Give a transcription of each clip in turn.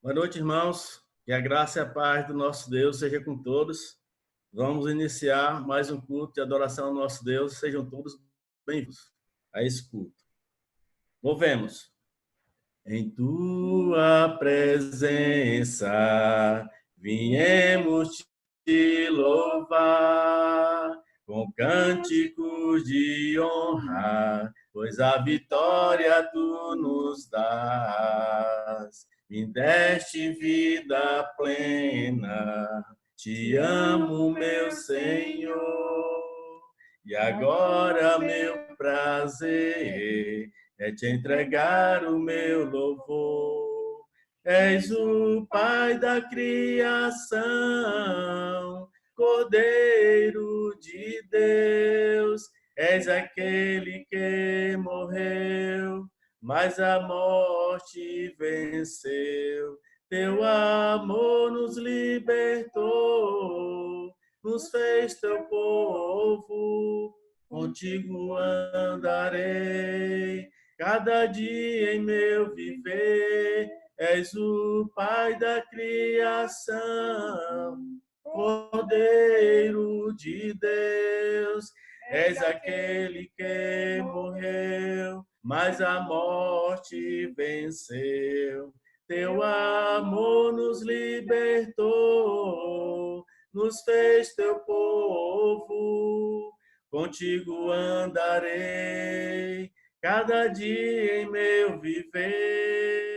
Boa noite, irmãos. Que a graça e a paz do nosso Deus seja com todos. Vamos iniciar mais um culto de adoração ao nosso Deus. Sejam todos bem-vindos a esse culto. Louvemos. Em tua presença viemos te louvar com cânticos de honra, pois a vitória tu nos dás. Me deste vida plena, te amo, meu Senhor, e agora meu prazer é te entregar o meu louvor. És o Pai da criação, Cordeiro de Deus, és aquele que morreu, mas a morte venceu. Teu amor nos libertou, nos fez teu povo, contigo andarei. Cada dia em meu viver, és o Pai da criação, Cordeiro de Deus, és aquele que morreu, mas a morte venceu. Teu amor nos libertou, nos fez teu povo, contigo andarei, cada dia em meu viver.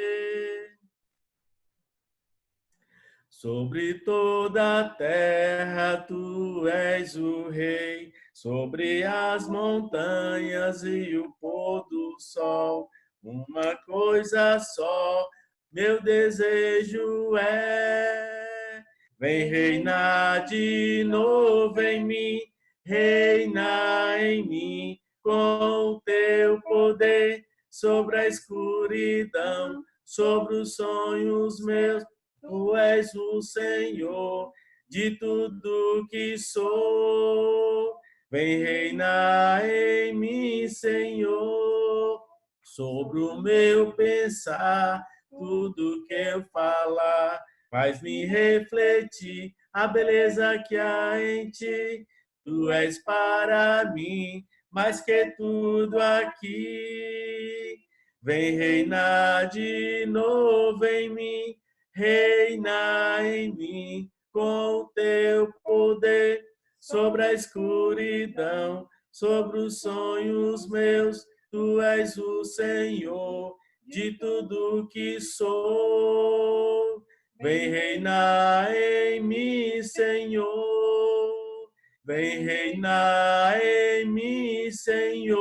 Sobre toda a terra tu és o rei, sobre as montanhas e o pôr do sol, uma coisa só, meu desejo é: vem reinar de novo em mim, reina em mim, com o teu poder, sobre a escuridão, sobre os sonhos meus. Tu és o Senhor de tudo que sou. Vem reinar em mim, Senhor, sobre o meu pensar, tudo que eu falar, faz-me refletir a beleza que há em ti. Tu és para mim mais que tudo aqui. Vem reinar de novo em mim, reina em mim com teu poder, sobre a escuridão, sobre os sonhos meus. Tu és o Senhor de tudo que sou. Vem reinar em mim, Senhor. Vem reinar em mim, Senhor.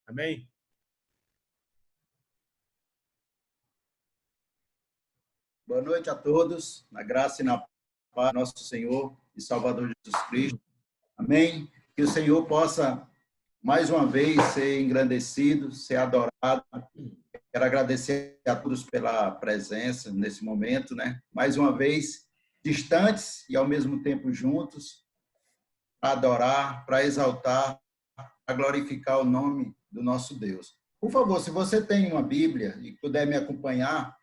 Amém? Boa noite a todos, na graça e na paz do nosso Senhor e Salvador Jesus Cristo. Amém? Que o Senhor possa, mais uma vez, ser engrandecido, ser adorado. Quero agradecer a todos pela presença nesse momento, né? Mais uma vez, distantes e ao mesmo tempo juntos, para adorar, para exaltar, para glorificar o nome do nosso Deus. Por favor, se você tem uma Bíblia e puder me acompanhar,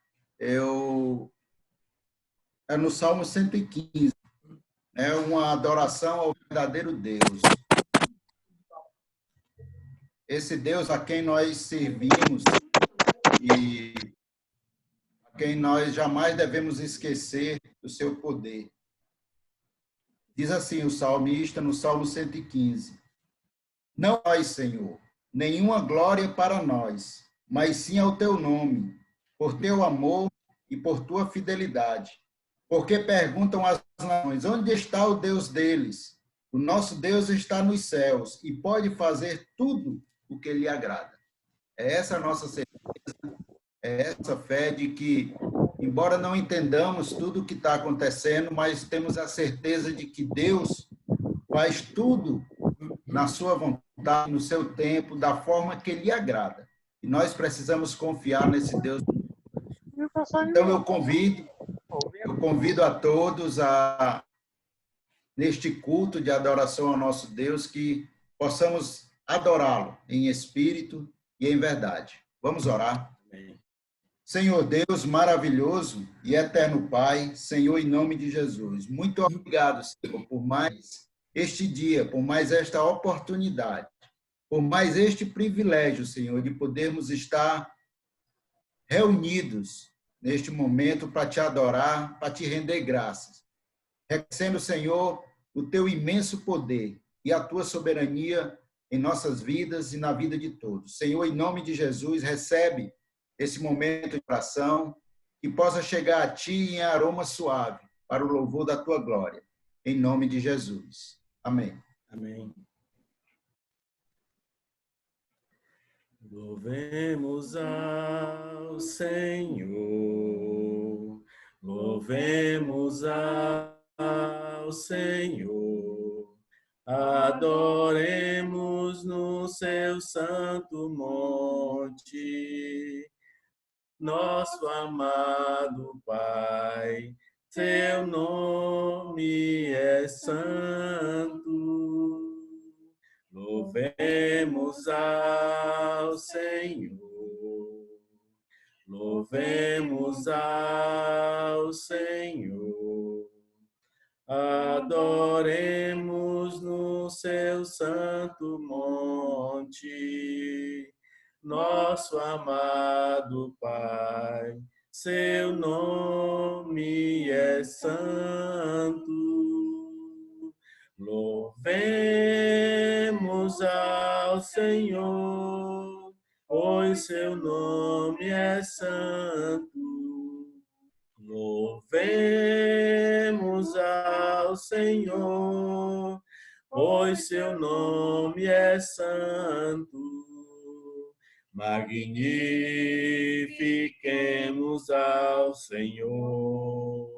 é no Salmo 115, é uma adoração ao verdadeiro Deus. Esse Deus a quem nós servimos e a quem nós jamais devemos esquecer do seu poder. Diz assim o salmista no Salmo 115: não nós, Senhor, nenhuma glória para nós, mas sim ao teu nome, por teu amor e por tua fidelidade. Porque perguntam as nações, onde está o Deus deles? O nosso Deus está nos céus e pode fazer tudo o que lhe agrada. É essa a nossa certeza, é essa fé de que, embora não entendamos tudo o que está acontecendo, mas temos a certeza de que Deus faz tudo na sua vontade, no seu tempo, da forma que lhe agrada. E nós precisamos confiar nesse Deus. Então eu convido a todos neste culto de adoração ao nosso Deus, que possamos adorá-lo em espírito e em verdade. Vamos orar. Senhor Deus maravilhoso e eterno Pai, Senhor, em nome de Jesus, muito obrigado, Senhor, por mais este dia, por mais esta oportunidade, por mais este privilégio, Senhor, de podermos estar reunidos neste momento para te adorar, para te render graças. Reconhecendo, Senhor, o teu imenso poder e a tua soberania em nossas vidas e na vida de todos. Senhor, em nome de Jesus, recebe esse momento de oração, que possa chegar a ti em aroma suave, para o louvor da tua glória. Em nome de Jesus. Amém. Amém. Louvemos ao Senhor, louvemos ao Senhor, adoremos no seu santo monte, nosso amado Pai, seu nome é santo. Louvemos ao Senhor, louvemos ao Senhor, adoremos no seu santo monte, nosso amado Pai, seu nome é santo. Louvemos ao Senhor, pois seu nome é santo. Louvemos ao Senhor, pois seu nome é santo. Magnifiquemos ao Senhor,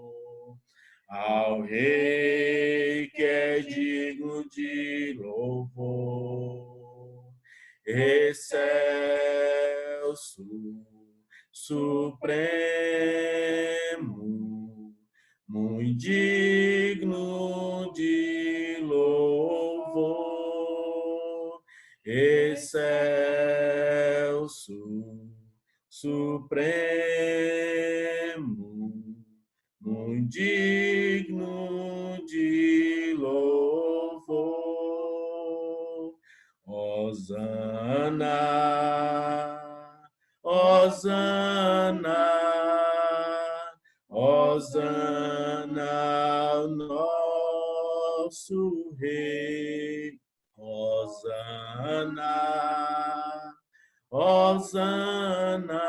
ao Rei que é digno de louvor, excelso, supremo, muito digno de louvor, excelso, supremo, muito digno de louvor. Hosana, Hosana, Hosana ao nosso Rei. Hosana, Hosana,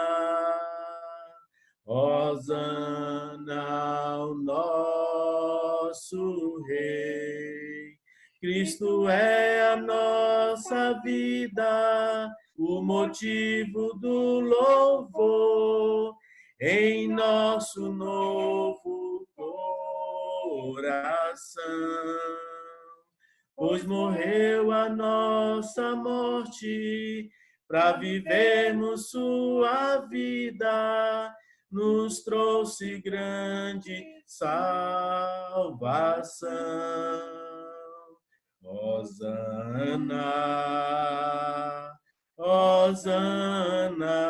Hosana ao nosso Rei. Cristo é a nossa vida, o motivo do louvor em nosso novo coração. Pois morreu a nossa morte para vivermos sua vida, nos trouxe grande salvação. Hosana, Hosana,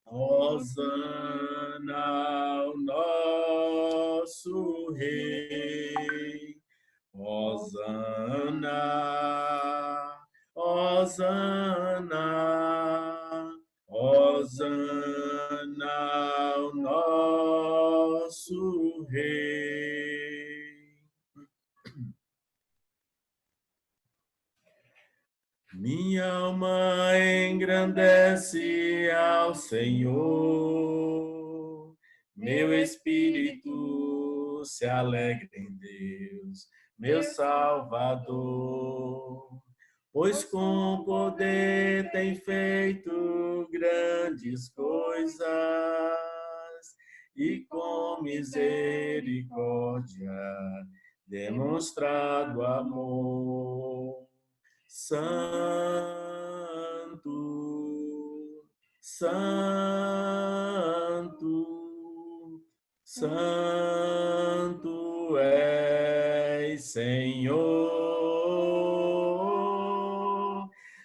Hosana ao nosso Rei. Hosana, Hosana, Hosana ao nosso Rei. Minha alma engrandece ao Senhor, meu espírito se alegra em Deus, meu Salvador, pois com poder tem feito grandes coisas e com misericórdia demonstrado amor. Santo, Santo, Santo és, Senhor.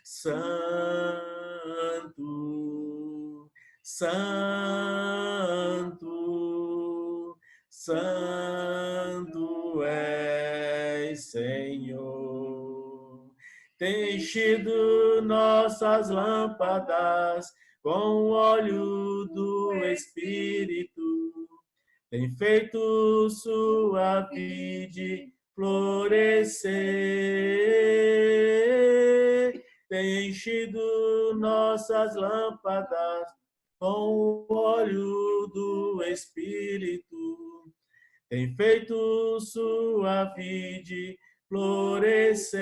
Santo, Santo santo és, Senhor. Tem enchido nossas lâmpadas com o óleo do Espírito, tem feito sua vide florescer, tem enchido nossas lâmpadas com o óleo do Espírito, tem feito sua vide florescer.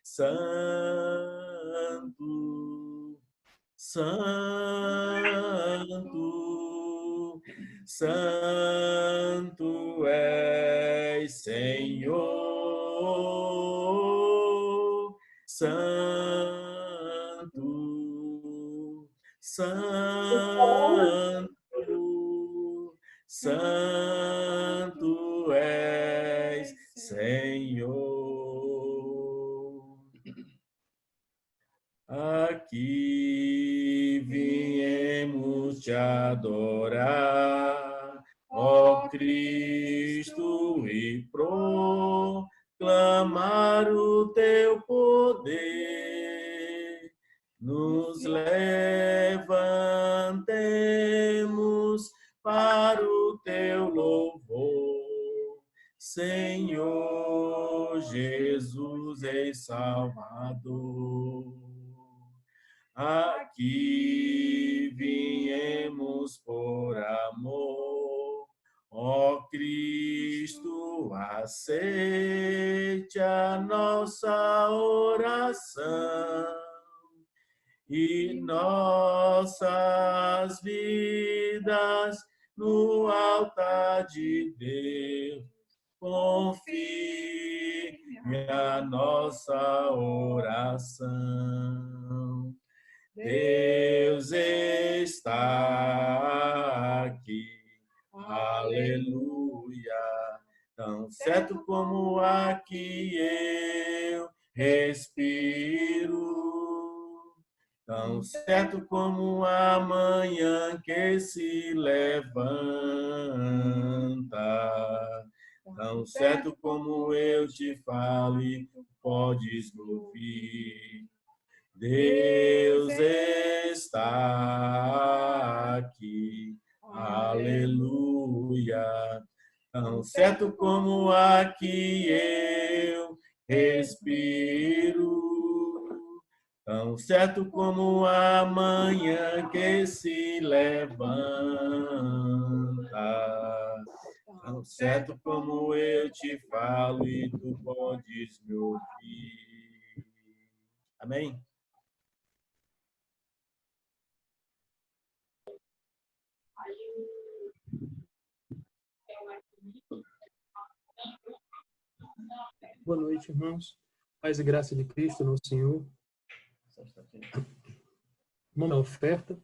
Santo, santo, santo és, Senhor. Santo, santo, santo és, Senhor. Aqui viemos te adorar, ó Cristo, e proclamar o teu poder. Nos levantemos para o teu louvor, Senhor Jesus e Salvador. Aqui viemos por amor, ó Cristo, aceite a nossa oração e nossas vidas no altar de Deus. Confirme a nossa oração. Deus está aqui, aleluia. Tão certo como aqui eu respiro, tão certo como a manhã que se levanta, tão certo como eu te falo e tu podes me ouvir. Deus está aqui, aleluia. Tão certo como aqui eu respiro, tão certo como a manhã que se levanta, tão certo como eu te falo e tu podes me ouvir. Amém? Boa noite, irmãos. Paz e graça de Cristo, nosso Senhor. Uma oferta,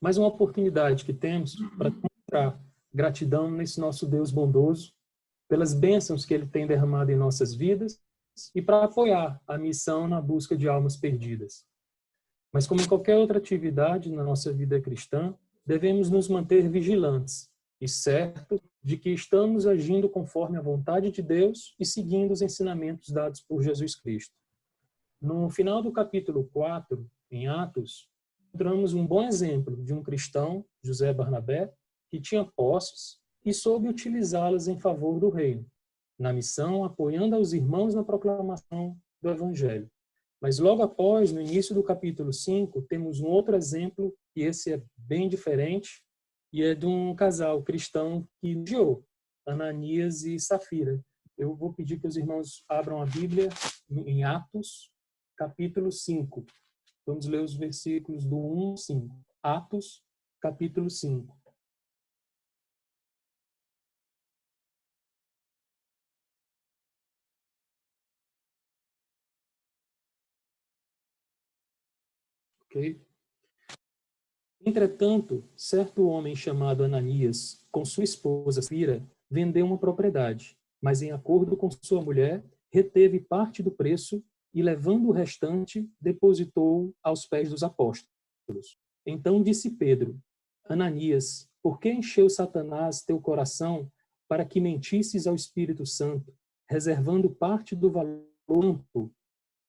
mais uma oportunidade que temos para mostrar gratidão nesse nosso Deus bondoso, pelas bênçãos que Ele tem derramado em nossas vidas e para apoiar a missão na busca de almas perdidas. Mas como em qualquer outra atividade na nossa vida cristã, devemos nos manter vigilantes e certo de que estamos agindo conforme a vontade de Deus e seguindo os ensinamentos dados por Jesus Cristo. No final do capítulo 4, em Atos, encontramos um bom exemplo de um cristão, José Barnabé, que tinha posses e soube utilizá-las em favor do reino, na missão apoiando aos irmãos na proclamação do Evangelho. Mas logo após, no início do capítulo 5, temos um outro exemplo, e esse é bem diferente, e é de um casal cristão que elogiou, Ananias e Safira. Eu vou pedir que os irmãos abram a Bíblia em Atos, capítulo 5. Vamos ler os versículos do 1 ao 5. Atos, capítulo 5. Ok? Entretanto, certo homem chamado Ananias, com sua esposa Safira, vendeu uma propriedade, mas em acordo com sua mulher, reteve parte do preço e, levando o restante, depositou aos pés dos apóstolos. Então disse Pedro: Ananias, por que encheu Satanás teu coração para que mentisses ao Espírito Santo, reservando parte do valor amplo,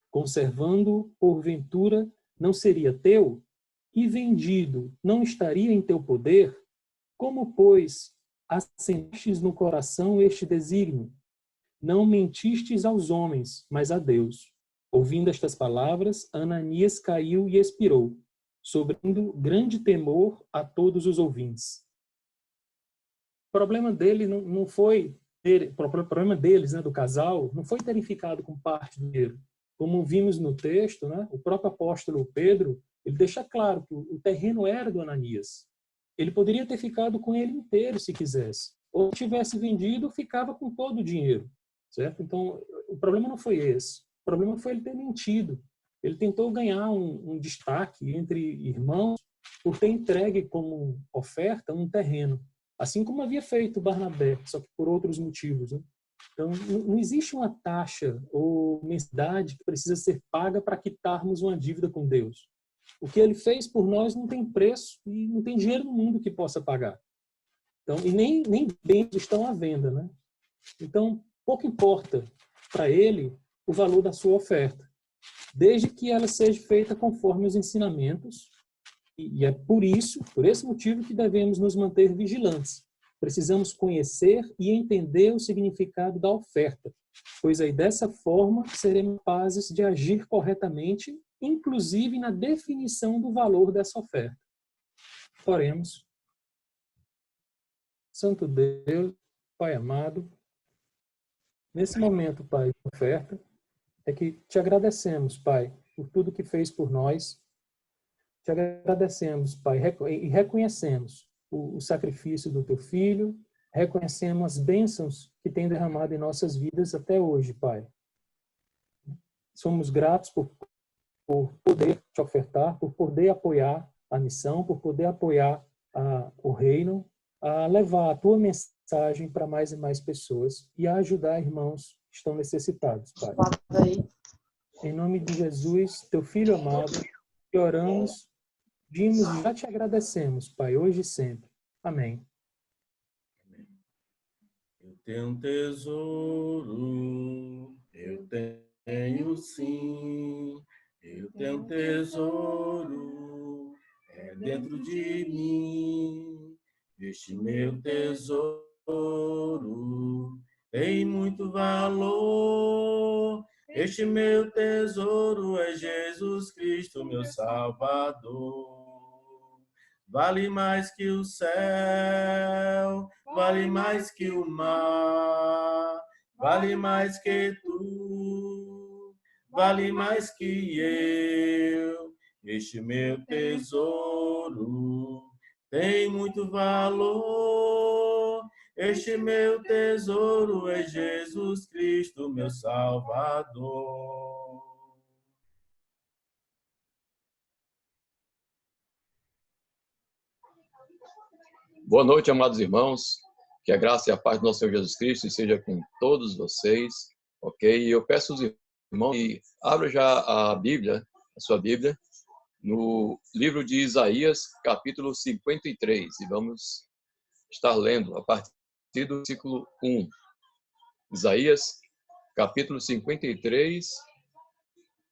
conservando, porventura, não seria teu? E vendido, não estaria em teu poder? Como, pois, acendestes no coração este desígnio? Não mentistes aos homens, mas a Deus. Ouvindo estas palavras, Ananias caiu e expirou, sobrando grande temor a todos os ouvintes. O problema dele não foi o problema deles, né, do casal, não foi terem ficado com parte do dinheiro. Como vimos no texto, né, o próprio apóstolo Pedro, ele deixa claro que o terreno era do Ananias. Ele poderia ter ficado com ele inteiro se quisesse. Ou tivesse vendido, ficava com todo o dinheiro. Certo? Então, o problema não foi esse. O problema foi ele ter mentido. Ele tentou ganhar um destaque entre irmãos por ter entregue como oferta um terreno. Assim como havia feito Barnabé, só que por outros motivos. Né? Então, não existe uma taxa ou mensalidade que precisa ser paga para quitarmos uma dívida com Deus. O que ele fez por nós não tem preço e não tem dinheiro no mundo que possa pagar. Então, e nem bens estão à venda. Né? Então, pouco importa para ele o valor da sua oferta, desde que ela seja feita conforme os ensinamentos. E é por esse motivo, que devemos nos manter vigilantes. Precisamos conhecer e entender o significado da oferta, pois aí dessa forma seremos capazes de agir corretamente, inclusive na definição do valor dessa oferta. Oremos. Santo Deus, Pai amado, nesse momento, Pai, de oferta, é que te agradecemos, Pai, por tudo que fez por nós. Te agradecemos, Pai, e reconhecemos o sacrifício do Teu Filho, reconhecemos as bênçãos que tem derramado em nossas vidas até hoje, Pai. Somos gratos por poder te ofertar, por poder apoiar a missão, por poder apoiar o reino, a levar a Tua mensagem para mais e mais pessoas e a ajudar irmãos que estão necessitados, Pai. Em nome de Jesus, Teu Filho amado, que oramos, pedimos e já te agradecemos, Pai, hoje e sempre. Amém. Eu tenho um tesouro, eu tenho sim, eu tenho um tesouro, é dentro de mim. Este meu tesouro tem muito valor. Este meu tesouro é Jesus Cristo, meu Salvador. Vale mais que o céu, vale mais que o mar, vale mais que tu, vale mais que eu. Este meu tesouro tem muito valor. Este meu tesouro é Jesus Cristo, meu Salvador. Boa noite, amados irmãos. Que a graça e a paz do nosso Senhor Jesus Cristo seja com todos vocês, ok? E eu peço aos irmãos que abram já a Bíblia, a sua Bíblia, no livro de Isaías, capítulo 53. E vamos estar lendo a partir do versículo 1. Isaías, capítulo 53,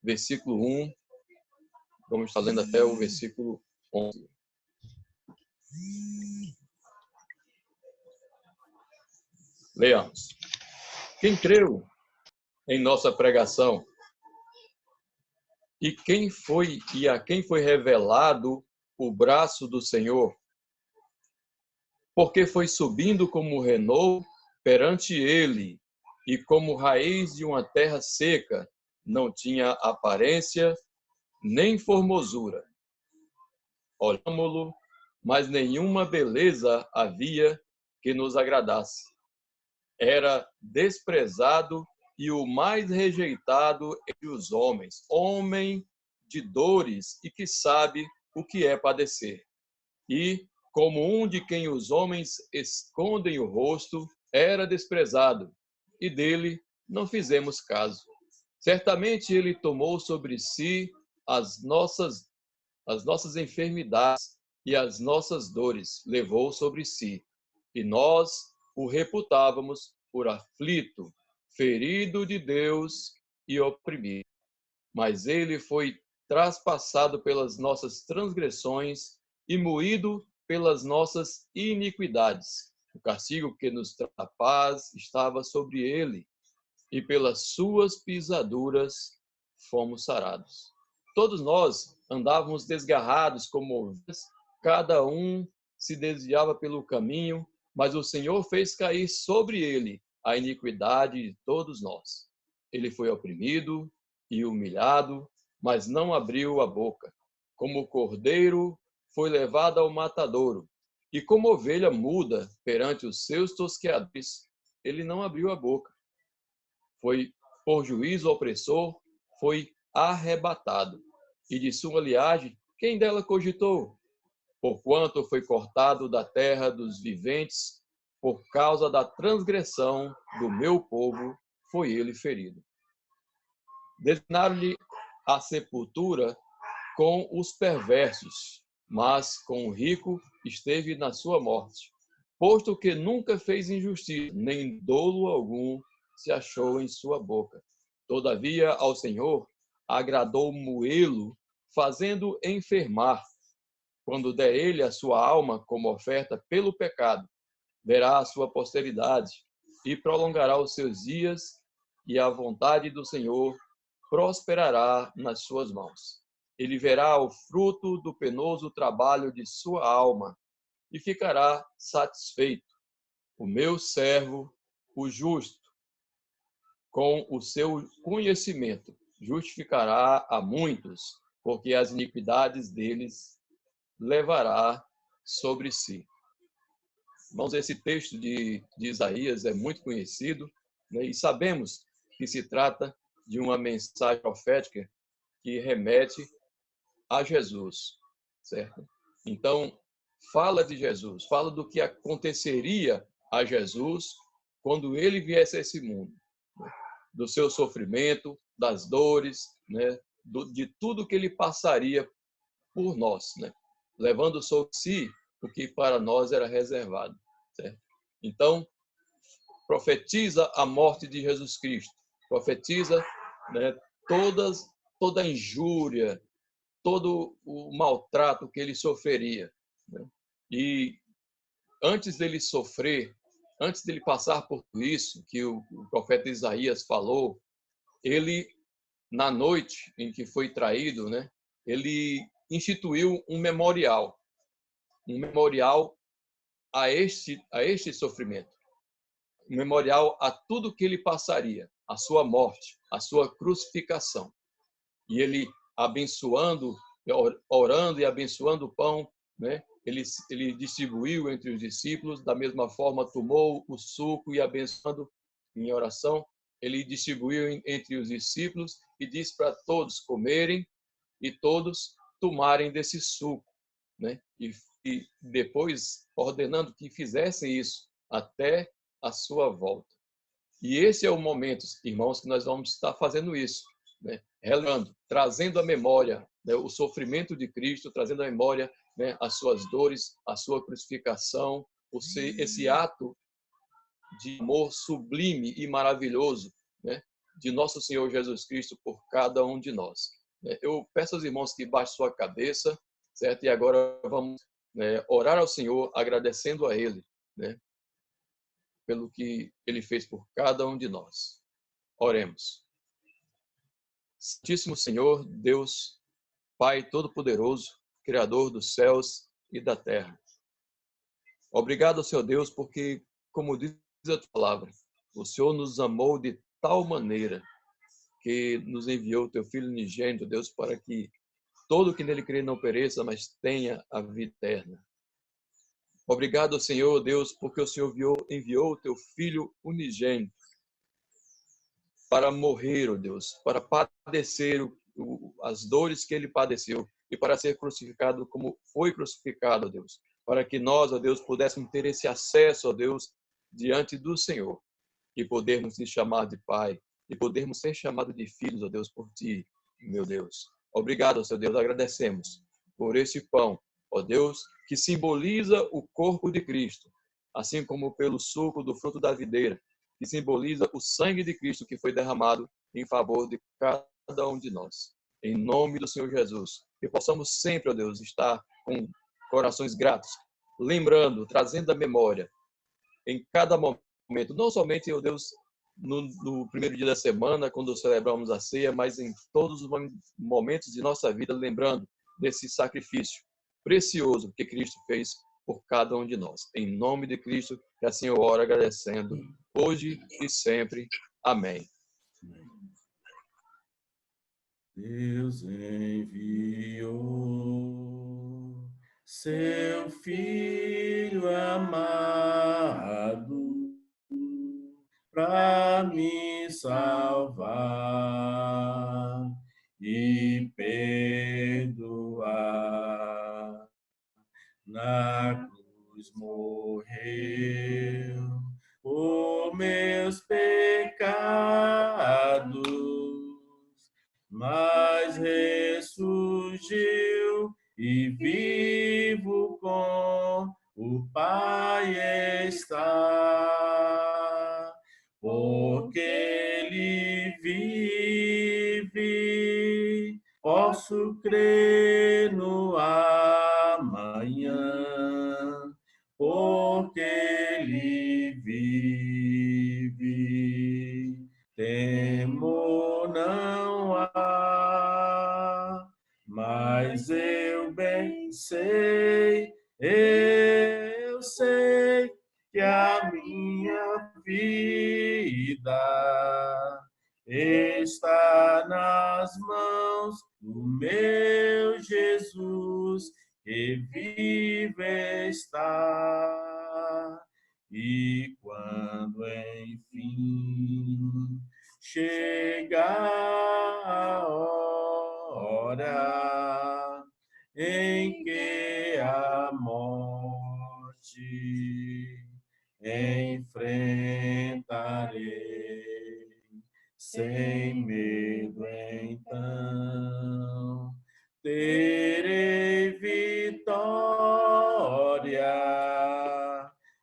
versículo 1. Vamos estar lendo até o versículo 11. Leamos. Quem creu em nossa pregação? E a quem foi revelado o braço do Senhor? Porque foi subindo como renovo perante ele, e como raiz de uma terra seca, não tinha aparência nem formosura. Olhámo-lo, mas nenhuma beleza havia que nos agradasse. Era desprezado e o mais rejeitado entre os homens, homem de dores e que sabe o que é padecer. E, como um de quem os homens escondem o rosto, era desprezado, e dele não fizemos caso. Certamente ele tomou sobre si as nossas enfermidades e as nossas dores levou sobre si. E nós o reputávamos por aflito, ferido de Deus e oprimido. Mas ele foi traspassado pelas nossas transgressões e moído pelas nossas iniquidades. O castigo que nos traz a paz estava sobre ele, e pelas suas pisaduras fomos sarados. Todos nós andávamos desgarrados como ovelhas, cada um se desviava pelo caminho, mas o Senhor fez cair sobre ele a iniquidade de todos nós. Ele foi oprimido e humilhado, mas não abriu a boca. Como cordeiro foi levado ao matadouro, e como ovelha muda perante os seus tosqueadores, ele não abriu a boca. Foi por juízo opressor, foi arrebatado. E de sua linhagem, quem dela cogitou? Porquanto foi cortado da terra dos viventes, por causa da transgressão do meu povo, foi ele ferido. Destinaram-lhe a sepultura com os perversos, mas com o rico esteve na sua morte, posto que nunca fez injustiça, nem dolo algum se achou em sua boca. Todavia, ao Senhor agradou moê-lo, fazendo enfermar. Quando der ele a sua alma como oferta pelo pecado, verá a sua posteridade e prolongará os seus dias, e a vontade do Senhor prosperará nas suas mãos. Ele verá o fruto do penoso trabalho de sua alma e ficará satisfeito. O meu servo, o justo, com o seu conhecimento, justificará a muitos, porque as iniquidades deles levará sobre si. Irmãos, esse texto de Isaías é muito conhecido, né? E sabemos que se trata de uma mensagem profética que remete a Jesus, certo? Então, fala de Jesus, fala do que aconteceria a Jesus quando ele viesse a esse mundo, né? Do seu sofrimento, das dores, né? De tudo que ele passaria por nós, né? Levando sobre si o que para nós era reservado, certo? Então, profetiza a morte de Jesus Cristo, profetiza, né, toda a injúria, todo o maltrato que ele sofreria, né? E antes dele sofrer, antes dele passar por isso que o profeta Isaías falou, ele, na noite em que foi traído, né, ele instituiu um memorial a este sofrimento, um memorial a tudo que ele passaria, a sua morte, a sua crucificação. E ele abençoando, orando e abençoando o pão, né? Ele distribuiu entre os discípulos, da mesma forma tomou o suco e abençoando em oração, ele distribuiu entre os discípulos e disse para todos comerem e todos tomarem desse suco, né? E depois ordenando que fizessem isso até a sua volta. E esse é o momento, irmãos, que nós vamos estar fazendo isso, né? Relando, trazendo à memória, né, o sofrimento de Cristo, trazendo à memória, né, as suas dores, a sua crucificação, esse ato de amor sublime e maravilhoso, né, de nosso Senhor Jesus Cristo por cada um de nós. Eu peço aos irmãos que baixem sua cabeça, certo? E agora vamos, né, orar ao Senhor, agradecendo a Ele, né, pelo que Ele fez por cada um de nós. Oremos. Santíssimo Senhor, Deus, Pai Todo-Poderoso, Criador dos céus e da terra. Obrigado, Senhor Deus, porque, como diz a tua palavra, o Senhor nos amou de tal maneira que nos enviou o teu Filho unigênito, Deus, para que todo que nele crê não pereça, mas tenha a vida eterna. Obrigado, Senhor Deus, porque o Senhor enviou o teu Filho unigênito para morrer, ó Deus, para padecer as dores que ele padeceu e para ser crucificado como foi crucificado, ó Deus, para que nós, ó Deus, pudéssemos ter esse acesso, ó Deus, diante do Senhor e podermos te chamar de Pai, de podermos ser chamados de filhos, ó Deus, por Ti, meu Deus. Obrigado, Senhor Deus, agradecemos por esse pão, ó Deus, que simboliza o corpo de Cristo, assim como pelo suco do fruto da videira, que simboliza o sangue de Cristo que foi derramado em favor de cada um de nós. Em nome do Senhor Jesus, que possamos sempre, ó Deus, estar com corações gratos, lembrando, trazendo a memória, em cada momento, não somente, ó Deus, no primeiro dia da semana, quando celebramos a ceia, mas em todos os momentos de nossa vida, lembrando desse sacrifício precioso que Cristo fez por cada um de nós. Em nome de Cristo, que assim eu oro agradecendo, hoje e sempre. Amém. Deus enviou seu Filho amado para me salvar e perdoar. Na cruz morreu por meus pecados, mas ressurgiu e vivo com o Pai está, porque Ele vive, posso crer no amanhã, porque Ele vive. Temor não há, mas eu bem sei, eu sei que a minha vida está nas mãos do meu Jesus, que vive está. E quando enfim chegar a hora em que a morte enfrentarei, sem medo então terei vitória,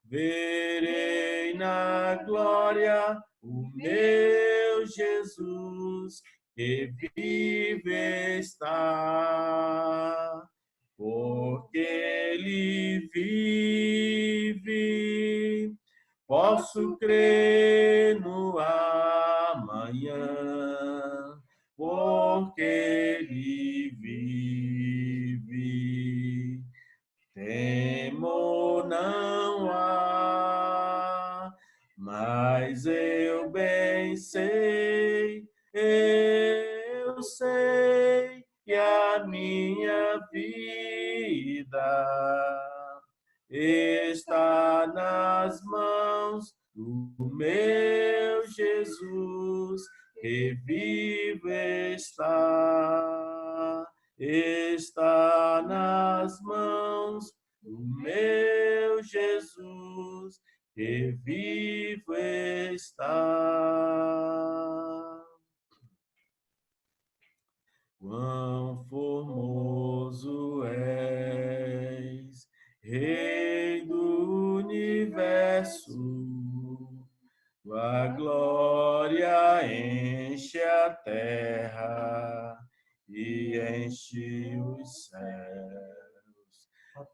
verei na glória o meu Jesus, que vive está, porque Ele vive, posso crer no amanhã, porque Ele vive. Temor não há, mas eu bem sei, eu sei que a minha vida está nas mãos do meu Jesus, que vive está nas mãos do meu Jesus, que vivo está. Quão formoso és, Rei do universo, tua glória enche a terra e enche os céus.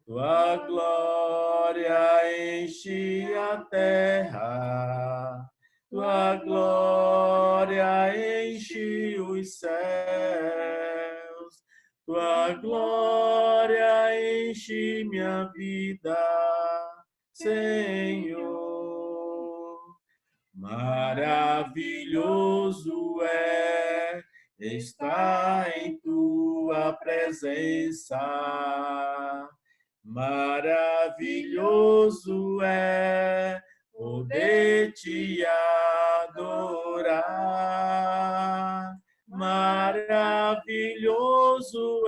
Tua glória enche a terra, tua glória enche os céus. Tua glória enche minha vida, Senhor. Maravilhoso é estar em tua presença. Maravilhoso é poder te adorar. Maravilhoso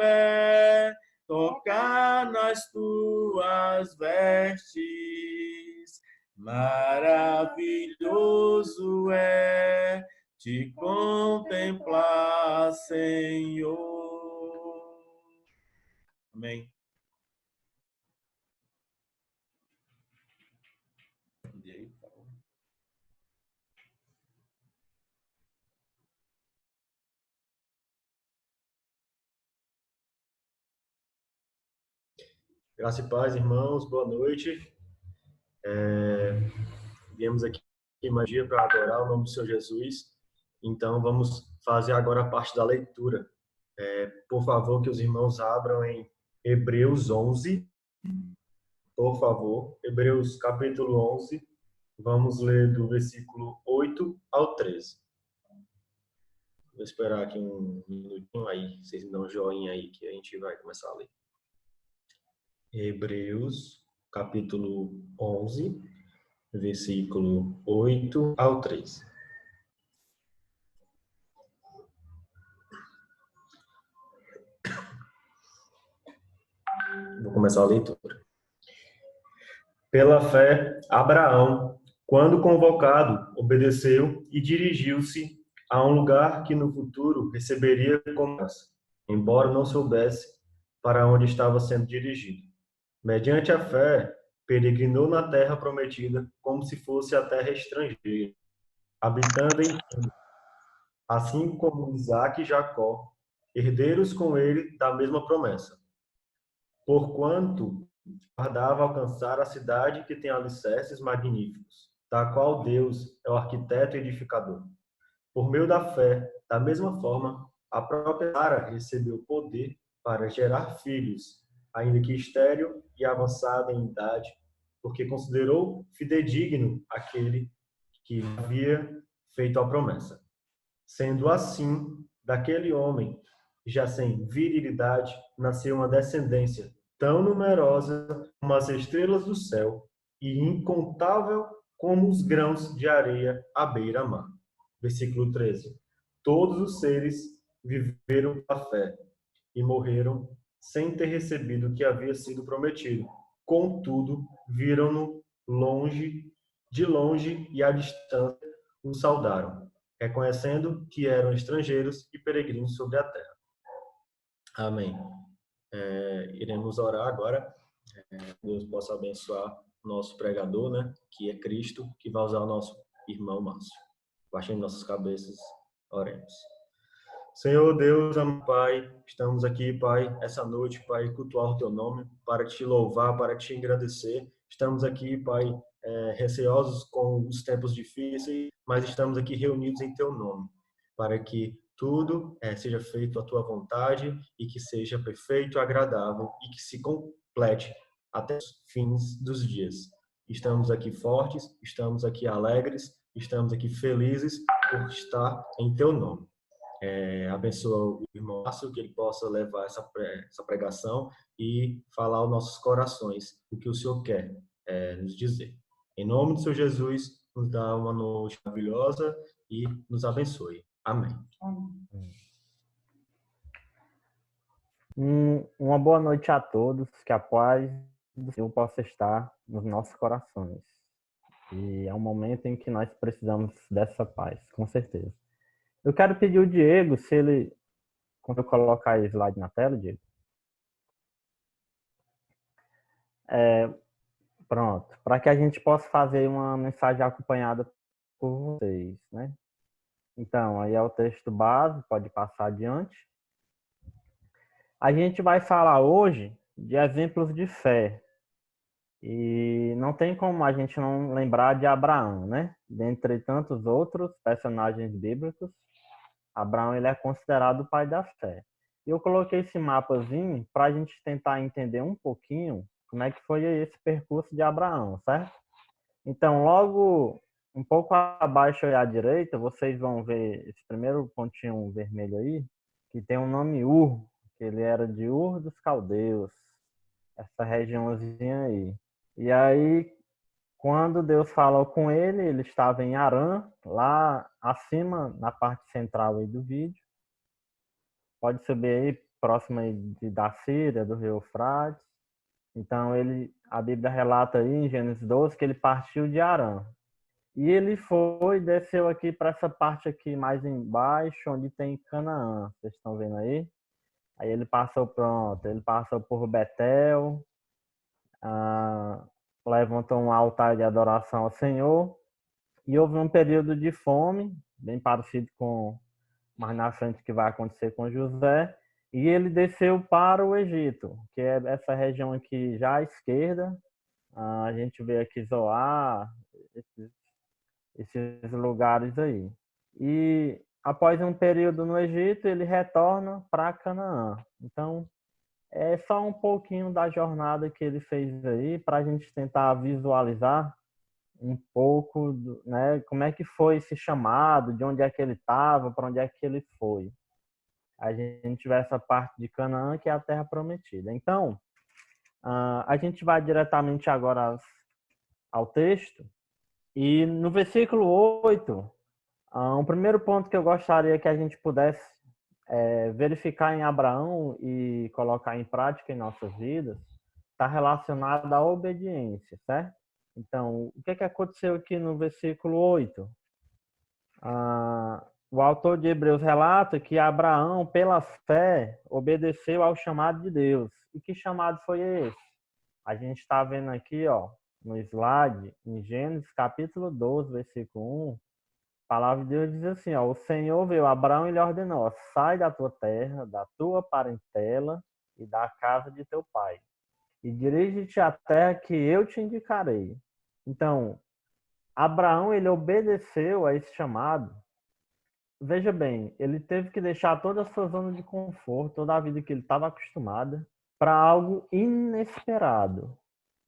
é tocar nas tuas vestes. Maravilhoso é te contemplar, Senhor. Amém. Graça e paz, irmãos, boa noite. Viemos aqui em magia para adorar o nome do Senhor Jesus. Então, vamos fazer agora a parte da leitura. Por favor, que os irmãos abram em Hebreus 11. Por favor, Hebreus capítulo 11. Vamos ler do versículo 8 ao 13. Vou esperar aqui um minutinho aí, vocês me dão um joinha aí que a gente vai começar a ler. Hebreus capítulo 11, versículo 8 ao 13. Vou começar a leitura. Pela fé, Abraão, quando convocado, obedeceu e dirigiu-se a um lugar que no futuro receberia como herança, embora não soubesse para onde estava sendo dirigido. Mediante a fé, peregrinou na terra prometida como se fosse a terra estrangeira, habitando em tenda, assim como Isaque e Jacó, herdeiros com ele da mesma promessa. Porquanto guardava alcançar a cidade que tem alicerces magníficos, da qual Deus é o arquiteto e edificador. Por meio da fé, da mesma forma, a própria Sara recebeu poder para gerar filhos, ainda que estéril e avançada em idade, porque considerou fidedigno aquele que havia feito a promessa. Sendo assim, daquele homem, já sem virilidade, nasceu uma descendência tão numerosa como as estrelas do céu e incontável como os grãos de areia à beira-mar. Versículo 13. Todos os seres viveram pela fé e morreram sem ter recebido o que havia sido prometido. Contudo, viram-no de longe e à distância o saudaram, reconhecendo que eram estrangeiros e peregrinos sobre a terra. Amém. Iremos orar agora. Deus possa abençoar nosso pregador, né? Que é Cristo, que vai usar o nosso irmão Márcio. Baixemos nossas cabeças, oremos. Senhor Deus, amado Pai, estamos aqui, Pai, essa noite, Pai, cultuar o Teu nome, para te louvar, para te engrandecer. Estamos aqui, Pai, receosos com os tempos difíceis, mas estamos aqui reunidos em Teu nome, para que tudo seja feito à Tua vontade e que seja perfeito, agradável e que se complete até os fins dos dias. Estamos aqui fortes, estamos aqui alegres, estamos aqui felizes por estar em Teu nome. Abençoa o irmão Márcio, que ele possa levar essa pregação e falar aos nossos corações o que o Senhor quer nos dizer. Em nome do Senhor Jesus, nos dá uma noite maravilhosa e nos abençoe. Amém. Uma boa noite a todos, que a paz do Senhor possa estar nos nossos corações. E é um momento em que nós precisamos dessa paz, com certeza. Eu quero pedir ao Diego, se ele... Quando eu colocar o slide na tela, Diego. Pronto. Para que a gente possa fazer uma mensagem acompanhada por vocês, né? Então, aí é o texto base, pode passar adiante. A gente vai falar hoje de exemplos de fé. E não tem como a gente não lembrar de Abraão, né? Dentre tantos outros personagens bíblicos, Abraão ele é considerado o pai da fé. E eu coloquei esse mapazinho para a gente tentar entender um pouquinho como é que foi esse percurso de Abraão, certo? Então, logo um pouco abaixo aí à direita, vocês vão ver esse primeiro pontinho vermelho aí, que tem o nome Ur, que ele era de Ur dos Caldeus, essa regiãozinha aí. E aí, quando Deus falou com ele, ele estava em Harã, lá acima, na parte central aí do vídeo. Pode subir aí, próximo aí da Síria, do rio Eufrates. Então, a Bíblia relata aí em Gênesis 12 que ele partiu de Harã. E ele desceu aqui para essa parte aqui mais embaixo, onde tem Canaã. Vocês estão vendo aí? Aí ele passou, pronto, ele passou por Betel, levantou um altar de adoração ao Senhor, e houve um período de fome, bem parecido com mais na frente que vai acontecer com José, e ele desceu para o Egito, que é essa região aqui já à esquerda. A gente vê aqui Zoar, esses lugares aí. E após um período no Egito, ele retorna para Canaã. Então, é só um pouquinho da jornada que ele fez aí, para a gente tentar visualizar um pouco, né, como é que foi esse chamado, de onde é que ele estava, para onde é que ele foi. A gente vê essa parte de Canaã, que é a terra prometida. Então, a gente vai diretamente agora ao texto, e no versículo 8, um primeiro ponto que eu gostaria que a gente pudesse verificar em Abraão e colocar em prática em nossas vidas, está relacionado à obediência, certo? Então, o que aconteceu aqui no versículo 8? O autor de Hebreus relata que Abraão, pela fé, obedeceu ao chamado de Deus. E que chamado foi esse? A gente está vendo aqui, ó, no slide, em Gênesis capítulo 12, versículo 1, a palavra de Deus diz assim, ó, o Senhor veio a Abraão e lhe ordenou, sai da tua terra, da tua parentela e da casa de teu pai, e dirige-te à terra que eu te indicarei. Então, Abraão, ele obedeceu a esse chamado. Veja bem, ele teve que deixar toda a sua zona de conforto, toda a vida que ele estava acostumado, para algo inesperado.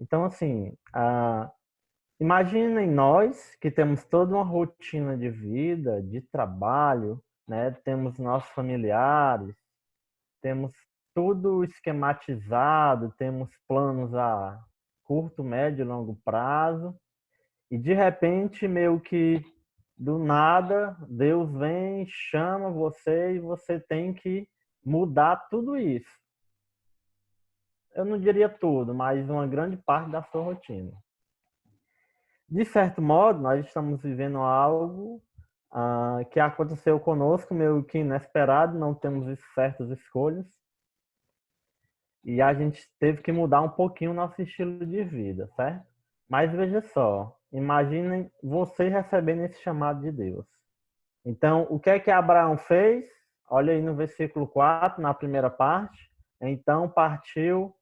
Então, assim, imaginem nós que temos toda uma rotina de vida, de trabalho, né? Temos nossos familiares, temos tudo esquematizado, temos planos a curto, médio e longo prazo, e de repente, meio que do nada, Deus vem, chama você e você tem que mudar tudo isso. Eu não diria tudo, mas uma grande parte da sua rotina. De certo modo, nós estamos vivendo algo que aconteceu conosco, meio que inesperado, não temos certas escolhas. E a gente teve que mudar um pouquinho o nosso estilo de vida, certo? Mas veja só, imaginem você recebendo esse chamado de Deus. Então, o que é que Abraão fez? Olha aí no versículo 4, na primeira parte. Então partiu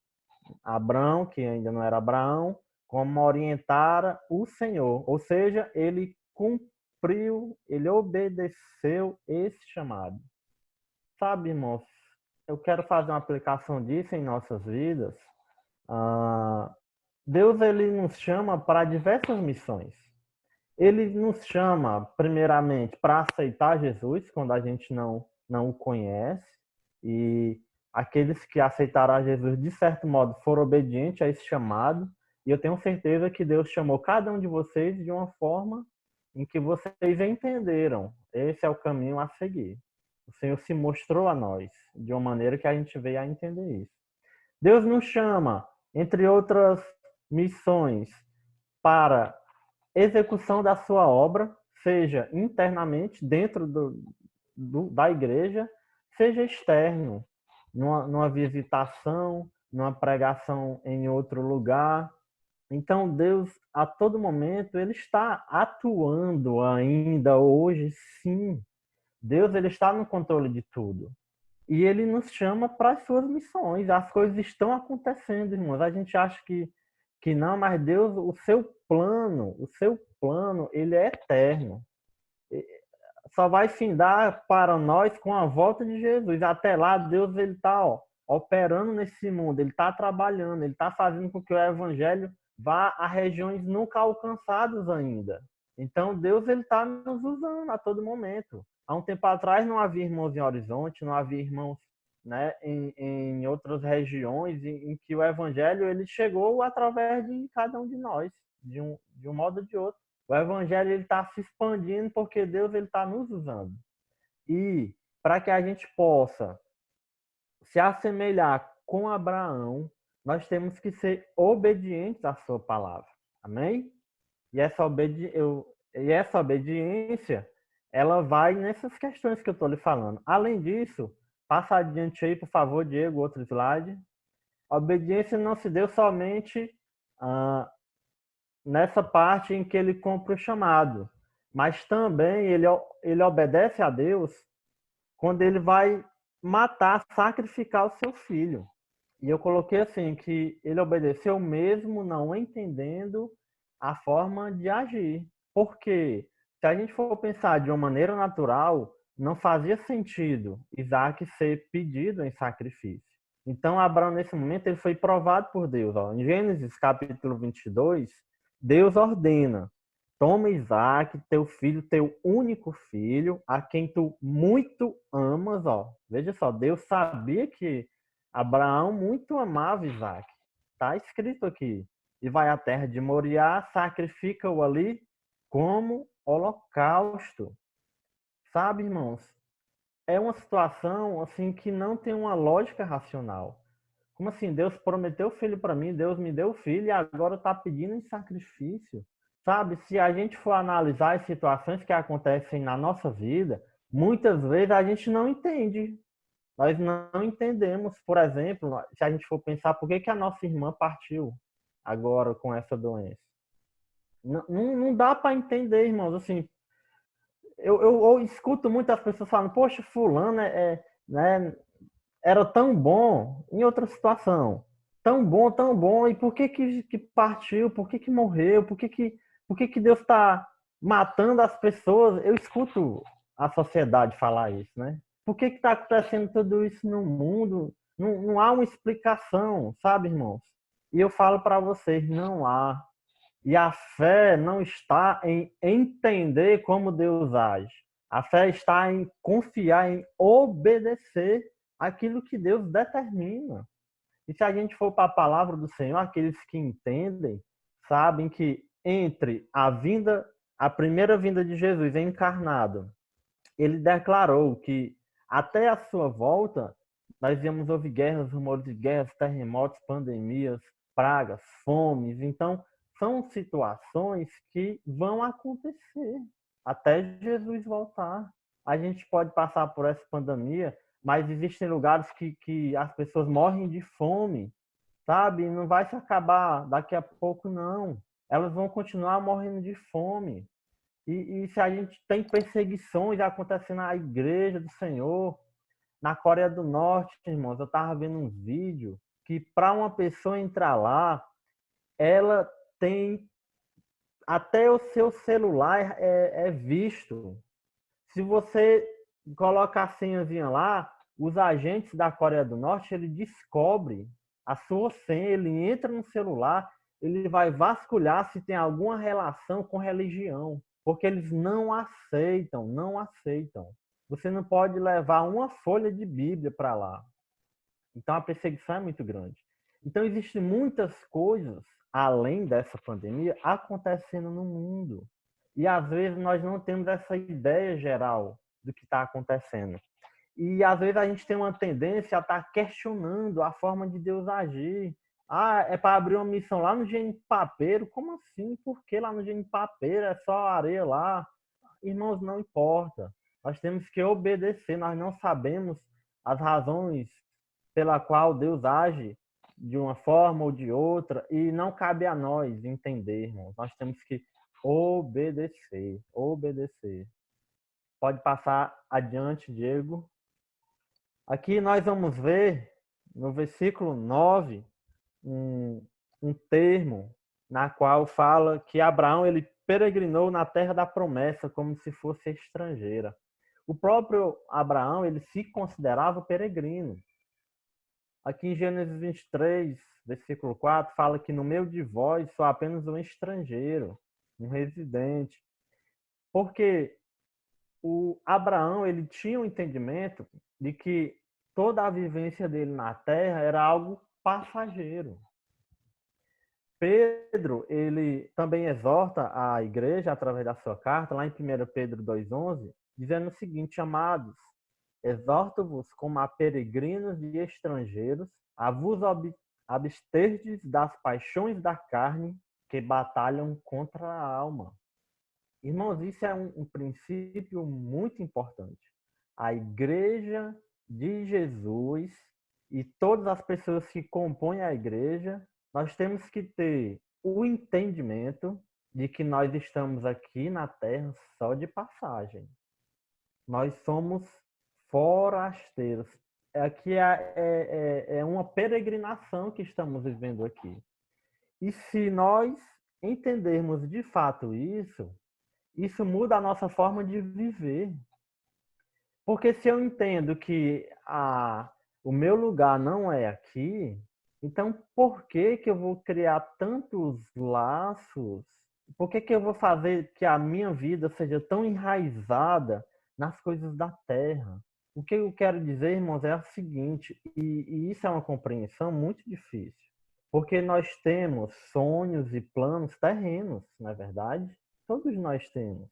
Abraão, que ainda não era Abraão, como orientara o Senhor. Ou seja, ele cumpriu, ele obedeceu esse chamado. Sabe, irmãos, eu quero fazer uma aplicação disso em nossas vidas. Deus, ele nos chama para diversas missões. Ele nos chama, primeiramente, para aceitar Jesus, quando a gente não o conhece. E aqueles que aceitaram a Jesus, de certo modo, foram obedientes a esse chamado. E eu tenho certeza que Deus chamou cada um de vocês de uma forma em que vocês entenderam. Esse é o caminho a seguir. O Senhor se mostrou a nós de uma maneira que a gente veio a entender isso. Deus nos chama, entre outras missões, para execução da sua obra, seja internamente, dentro da igreja, seja externo, numa visitação, numa pregação em outro lugar. Então, Deus, a todo momento, ele está atuando ainda hoje, sim. Deus, ele está no controle de tudo. E ele nos chama para as suas missões. As coisas estão acontecendo, irmãos. A gente acha que não, mas Deus, o seu plano, ele é eterno. Só vai findar para nós com a volta de Jesus. Até lá, Deus, ele está operando nesse mundo, ele está trabalhando, ele está fazendo com que o evangelho vá a regiões nunca alcançadas ainda. Então, Deus, ele está nos usando a todo momento. Há um tempo atrás não havia irmãos em Horizonte, não havia irmãos, né, em outras regiões em que o evangelho ele chegou através de cada um de nós, de um modo ou de outro. O evangelho ele está se expandindo porque Deus ele está nos usando. E para que a gente possa se assemelhar com Abraão, nós temos que ser obedientes à sua palavra. Amém? E essa obediência, E essa obediência, ela vai nessas questões que eu estou lhe falando. Além disso, passa adiante aí, por favor, Diego, outro slide. A obediência não se deu somente nessa parte em que ele cumpre o chamado, mas também ele obedece a Deus quando ele vai matar, sacrificar o seu filho. E eu coloquei assim, que ele obedeceu mesmo não entendendo a forma de agir. Porque se a gente for pensar de uma maneira natural, não fazia sentido Isaac ser pedido em sacrifício. Então, Abraão, nesse momento, ele foi provado por Deus. Ó. Em Gênesis, capítulo 22, Deus ordena: toma Isaac, teu filho, teu único filho, a quem tu muito amas. Ó. Veja só, Deus sabia que Abraão muito amava Isaac. Está escrito aqui. E vai à terra de Moriá, sacrifica-o ali como holocausto. Sabe, irmãos? É uma situação assim que não tem uma lógica racional. Como assim? Deus prometeu filho para mim, Deus me deu filho e agora está pedindo em sacrifício. Sabe? Se a gente for analisar as situações que acontecem na nossa vida, muitas vezes a gente não entende. Nós não entendemos, por exemplo, se a gente for pensar por que a nossa irmã partiu agora com essa doença. Não dá para entender, irmãos. Assim, eu escuto muitas pessoas falando, poxa, fulano né, era tão bom em outra situação. Tão bom, e por que partiu? Por que morreu? Por que Deus está matando as pessoas? Eu escuto a sociedade falar isso, né? Por que está acontecendo tudo isso no mundo? Não há uma explicação, sabe, irmãos? E eu falo para vocês, não há. E a fé não está em entender como Deus age. A fé está em confiar, em obedecer aquilo que Deus determina. E se a gente for para a palavra do Senhor, aqueles que entendem, sabem que entre a primeira vinda de Jesus encarnado, ele declarou que até a sua volta, nós íamos ouvir guerras, rumores de guerras, terremotos, pandemias, pragas, fomes. Então, são situações que vão acontecer até Jesus voltar. A gente pode passar por essa pandemia, mas existem lugares que as pessoas morrem de fome, sabe? Não vai se acabar daqui a pouco, não. Elas vão continuar morrendo de fome. E se a gente tem perseguições acontecendo na igreja do Senhor, na Coreia do Norte, irmãos, eu estava vendo um vídeo que para uma pessoa entrar lá, ela tem até o seu celular é visto. Se você coloca a senhazinha lá, os agentes da Coreia do Norte, ele descobre a sua senha, ele entra no celular, ele vai vasculhar se tem alguma relação com religião, porque eles não aceitam. Você não pode levar uma folha de Bíblia para lá. Então a perseguição é muito grande. Então existem muitas coisas além dessa pandemia acontecendo no mundo. E às vezes nós não temos essa ideia geral do que está acontecendo. E às vezes a gente tem uma tendência a estar questionando a forma de Deus agir. Ah, é para abrir uma missão lá no Genipapeiro? Como assim? Por que lá no Genipapeiro? É só areia lá? Irmãos, não importa. Nós temos que obedecer. Nós não sabemos as razões pela qual Deus age de uma forma ou de outra e não cabe a nós entender, irmãos. Nós temos que obedecer. Pode passar adiante, Diego. Aqui nós vamos ver, no versículo 9, um termo na qual fala que Abraão ele peregrinou na terra da promessa como se fosse estrangeira. O próprio Abraão ele se considerava peregrino. Aqui em Gênesis 23, versículo 4, fala que no meio de vós sou apenas um estrangeiro, um residente. Porque o Abraão ele tinha um entendimento de que toda a vivência dele na terra era algo passageiro. Pedro, ele também exorta a igreja através da sua carta, lá em 1 Pedro 2,11, dizendo o seguinte: amados, exorto-vos como a peregrinos e estrangeiros, a vos absterdes das paixões da carne que batalham contra a alma. Irmãos, isso é um princípio muito importante. A igreja de Jesus e todas as pessoas que compõem a igreja, nós temos que ter o entendimento de que nós estamos aqui na Terra só de passagem. Nós somos forasteiros. Aqui é uma peregrinação que estamos vivendo aqui. E se nós entendermos de fato isso muda a nossa forma de viver. Porque se eu entendo que o meu lugar não é aqui, então por que eu vou criar tantos laços? Por que eu vou fazer que a minha vida seja tão enraizada nas coisas da terra? O que eu quero dizer, irmãos, é o seguinte, e isso é uma compreensão muito difícil, porque nós temos sonhos e planos terrenos, não é verdade? Todos nós temos.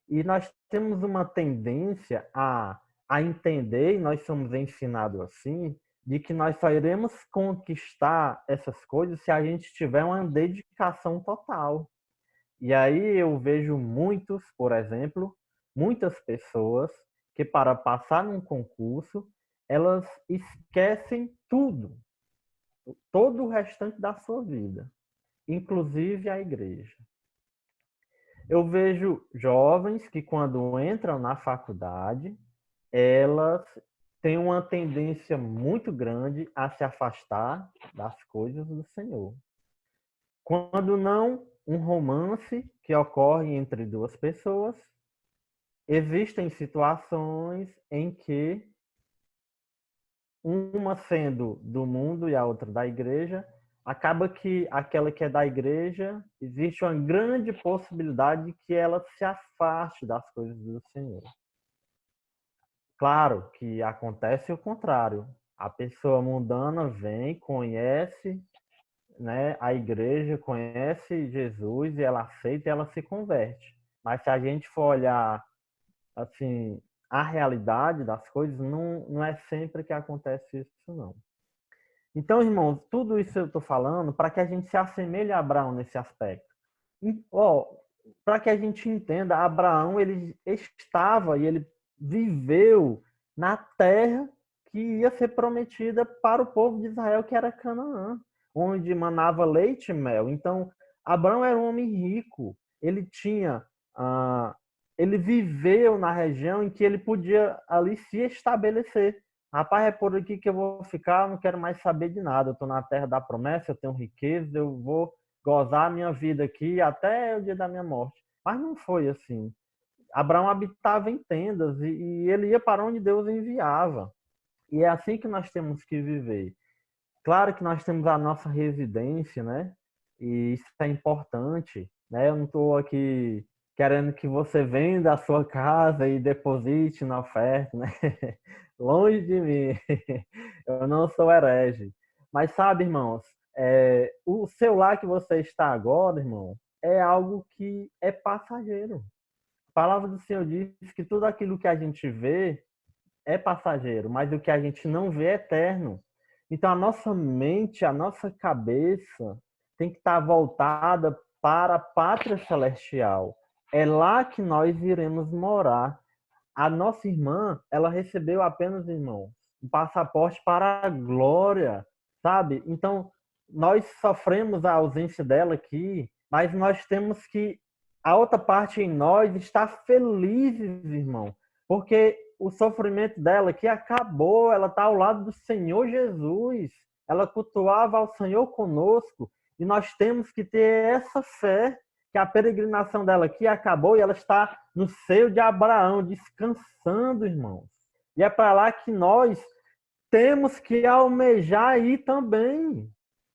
E nós temos uma tendência a entender, e nós somos ensinados assim, de que nós só iremos conquistar essas coisas se a gente tiver uma dedicação total. E aí eu vejo muitos, por exemplo, muitas pessoas que para passar num concurso, elas esquecem tudo, todo o restante da sua vida, inclusive a igreja. Eu vejo jovens que quando entram na faculdade, elas têm uma tendência muito grande a se afastar das coisas do Senhor. Quando não um romance que ocorre entre duas pessoas, existem situações em que uma sendo do mundo e a outra da igreja, acaba que aquela que é da igreja, existe uma grande possibilidade de que ela se afaste das coisas do Senhor. Claro que acontece o contrário. A pessoa mundana vem, conhece, né, a igreja, conhece Jesus e ela aceita e ela se converte. Mas se a gente for olhar assim, a realidade das coisas, não é sempre que acontece isso, não. Então, irmãos, tudo isso eu estou falando para que a gente se assemelhe a Abraão nesse aspecto. Para que a gente entenda, Abraão, ele estava e ele viveu na terra que ia ser prometida para o povo de Israel, que era Canaã, onde manava leite e mel. Então, Abraão era um homem rico. Ele tinha... ele viveu na região em que ele podia ali se estabelecer. Rapaz, é por aqui que eu vou ficar, não quero mais saber de nada. Eu estou na terra da promessa, eu tenho riqueza, eu vou gozar a minha vida aqui até o dia da minha morte. Mas não foi assim. Abraão habitava em tendas e ele ia para onde Deus enviava. E é assim que nós temos que viver. Claro que nós temos a nossa residência, né? E isso é importante, né? Eu não estou aqui querendo que você venda a sua casa e deposite na oferta, né? Longe de mim. Eu não sou herege. Mas sabe, irmãos, o seu lar que você está agora, irmão, é algo que é passageiro. A palavra do Senhor diz que tudo aquilo que a gente vê é passageiro, mas o que a gente não vê é eterno. Então, a nossa mente, a nossa cabeça tem que estar voltada para a pátria celestial. É lá que nós iremos morar. A nossa irmã, ela recebeu apenas, irmão, um passaporte para a glória, sabe? Então, nós sofremos a ausência dela aqui, mas nós temos que... A outra parte em nós está felizes, irmão, porque o sofrimento dela aqui acabou, ela está ao lado do Senhor Jesus, ela cultuava ao Senhor conosco, e nós temos que ter essa fé, que a peregrinação dela aqui acabou e ela está no seio de Abraão, descansando, irmãos. E é para lá que nós temos que almejar ir também,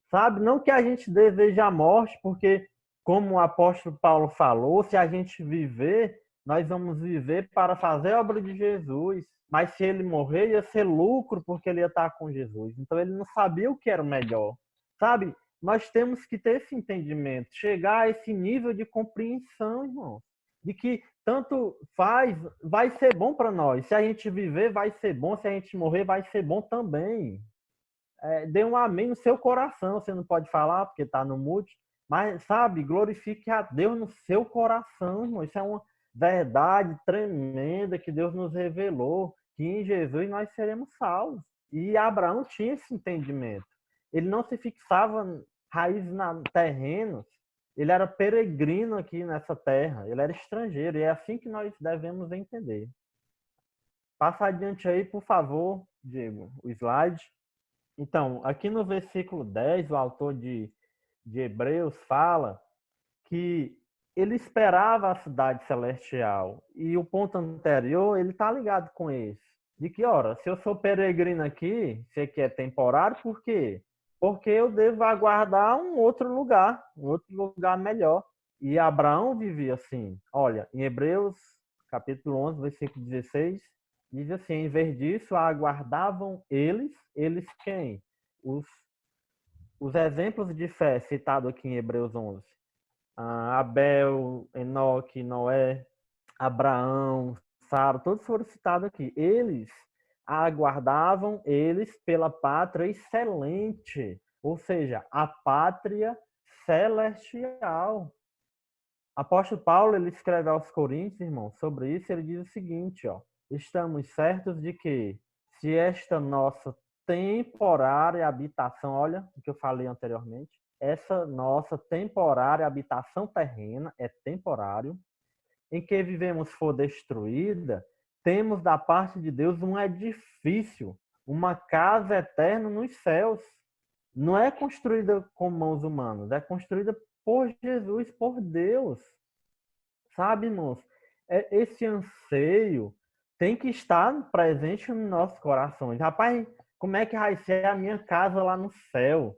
sabe? Não que a gente deseje a morte, porque, como o apóstolo Paulo falou, se a gente viver, nós vamos viver para fazer a obra de Jesus. Mas se ele morrer, ia ser lucro, porque ele ia estar com Jesus. Então ele não sabia o que era o melhor, sabe? Nós temos que ter esse entendimento, chegar a esse nível de compreensão, irmão, de que tanto faz, vai ser bom para nós. Se a gente viver, vai ser bom. Se a gente morrer, vai ser bom também. Dê um amém no seu coração. Você não pode falar porque está no mute, Mas, sabe, glorifique a Deus no seu coração, irmão. Isso é uma verdade tremenda que Deus nos revelou, que em Jesus nós seremos salvos. E Abraão tinha esse entendimento. Ele não se fixava raízes terrenos, ele era peregrino aqui nessa terra, ele era estrangeiro, e é assim que nós devemos entender. Passa adiante aí, por favor, Diego, o slide. Então, aqui no versículo 10, o autor de Hebreus fala que ele esperava a cidade celestial. E o ponto anterior, ele está ligado com esse. De que, ora, se eu sou peregrino aqui, sei que é temporário, por quê? Porque eu devo aguardar um outro lugar melhor. E Abraão vivia assim. Olha, em Hebreus, capítulo 11, versículo 16, diz assim, em vez disso, aguardavam eles quem? Os exemplos de fé citados aqui em Hebreus 11. Abel, Enoque, Noé, Abraão, Sara, todos foram citados aqui. Eles aguardavam pela pátria excelente, ou seja, a pátria celestial. Apóstolo Paulo, ele escreve aos Coríntios, irmão, sobre isso, ele diz o seguinte, ó: estamos certos de que, se esta nossa temporária habitação, olha o que eu falei anteriormente, essa nossa temporária habitação terrena é temporário, em que vivemos for destruída, temos da parte de Deus um edifício, uma casa eterna nos céus. Não é construída com mãos humanas, é construída por Jesus, por Deus. Sabe, irmãos? Esse anseio tem que estar presente nos nossos corações. Rapaz, como é que vai ser a minha casa lá no céu?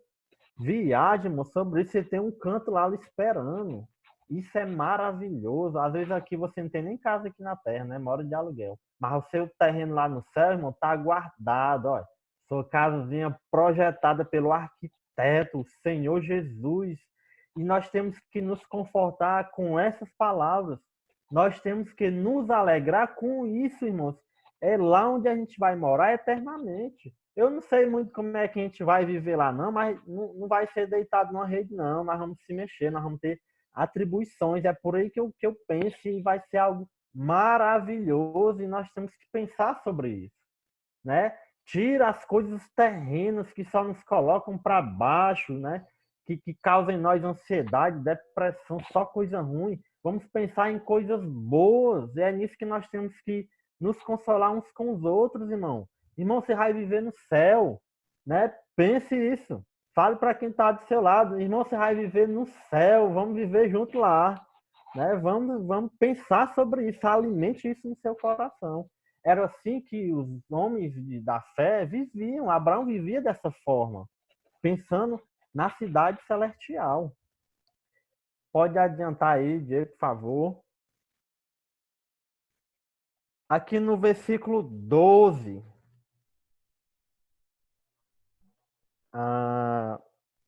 Viagem, irmão, sobre isso. Você tem um canto lá esperando. Isso é maravilhoso. Às vezes aqui você não tem nem casa aqui na terra, né? Mora de aluguel. Mas o seu terreno lá no céu, irmão, tá guardado, ó. Sua casazinha projetada pelo arquiteto, o Senhor Jesus. E nós temos que nos confortar com essas palavras. Nós temos que nos alegrar com isso, irmãos. É lá onde a gente vai morar eternamente. Eu não sei muito como é que a gente vai viver lá, não, mas não vai ser deitado numa rede, não. Nós vamos se mexer, nós vamos ter atribuições. É por aí que eu penso, e vai ser algo maravilhoso, e nós temos que pensar sobre isso, né? Tira as coisas terrenas que só nos colocam para baixo, né? Que causam em nós ansiedade, depressão, só coisa ruim. Vamos pensar em coisas boas. É nisso que nós temos que nos consolar uns com os outros, irmão. Irmão, você vai viver no céu, né? Pense isso. Fale para quem está do seu lado. Irmão, você vai viver no céu. Vamos viver junto lá, né? Vamos pensar sobre isso. Alimente isso no seu coração. Era assim que os homens da fé viviam. Abraão vivia dessa forma, pensando na cidade celestial. Pode adiantar aí, Diego, por favor. Aqui no versículo 12.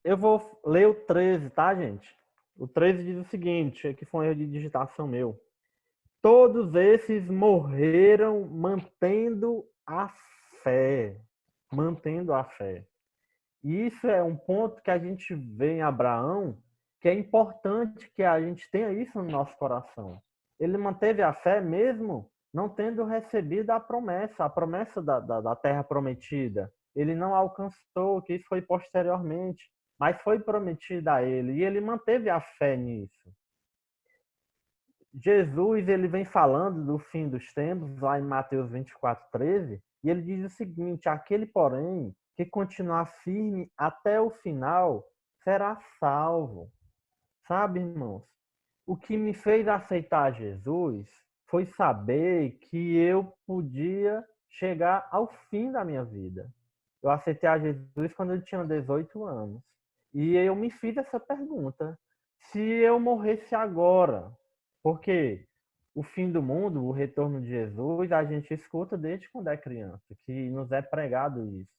Eu vou ler o 13, tá, gente? O 13 diz o seguinte, aqui foi um erro de digitação meu. Todos esses morreram mantendo a fé. Mantendo a fé. E isso é um ponto que a gente vê em Abraão, que é importante que a gente tenha isso no nosso coração. Ele manteve a fé mesmo não tendo recebido a promessa da terra prometida. Ele não alcançou, que isso foi posteriormente, mas foi prometida a ele, e ele manteve a fé nisso. Jesus, ele vem falando do fim dos tempos, lá em Mateus 24:13, e ele diz o seguinte: aquele, porém, que continuar firme até o final, será salvo. Sabe, irmãos? O que me fez aceitar Jesus foi saber que eu podia chegar ao fim da minha vida. Eu aceitei a Jesus quando eu tinha 18 anos. E eu me fiz essa pergunta: se eu morresse agora, porque o fim do mundo, o retorno de Jesus, a gente escuta desde quando é criança, que nos é pregado isso.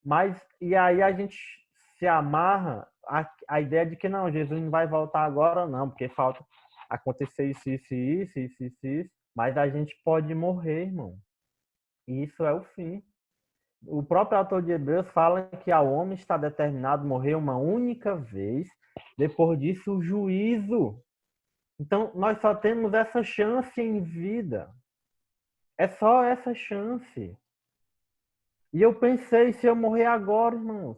Mas, e aí a gente se amarra a ideia de que não, Jesus não vai voltar agora não, porque falta acontecer isso. Mas a gente pode morrer, irmão. E isso é o fim. O próprio autor de Hebreus fala que ao homem está determinado morrer uma única vez, depois disso o juízo. Então, nós só temos essa chance em vida. É só essa chance. E eu pensei, se eu morrer agora, irmãos,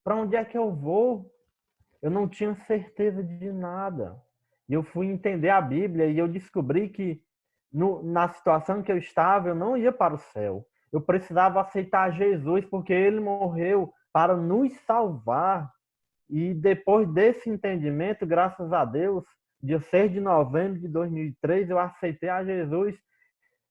para onde é que eu vou? Eu não tinha certeza de nada. E eu fui entender a Bíblia e eu descobri que na situação que eu estava, eu não ia para o céu. Eu precisava aceitar Jesus porque ele morreu para nos salvar. E depois desse entendimento, graças a Deus, dia 6 de novembro de 2003, eu aceitei a Jesus.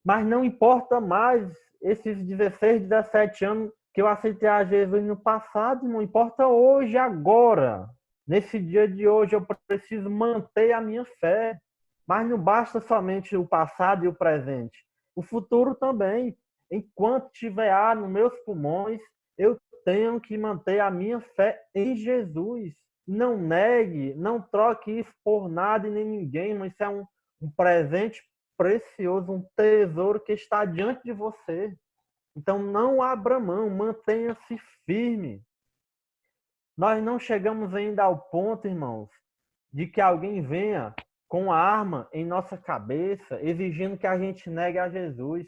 Mas não importa mais esses 16, 17 anos que eu aceitei a Jesus no passado, não importa hoje, agora. Nesse dia de hoje eu preciso manter a minha fé. Mas não basta somente o passado e o presente. O futuro também. Enquanto tiver ar nos meus pulmões, eu tenho que manter a minha fé em Jesus. Não negue, não troque isso por nada e nem ninguém, mas isso é um presente precioso, um tesouro que está diante de você. Então não abra mão, mantenha-se firme. Nós não chegamos ainda ao ponto, irmãos, de que alguém venha com a arma em nossa cabeça, exigindo que a gente negue a Jesus.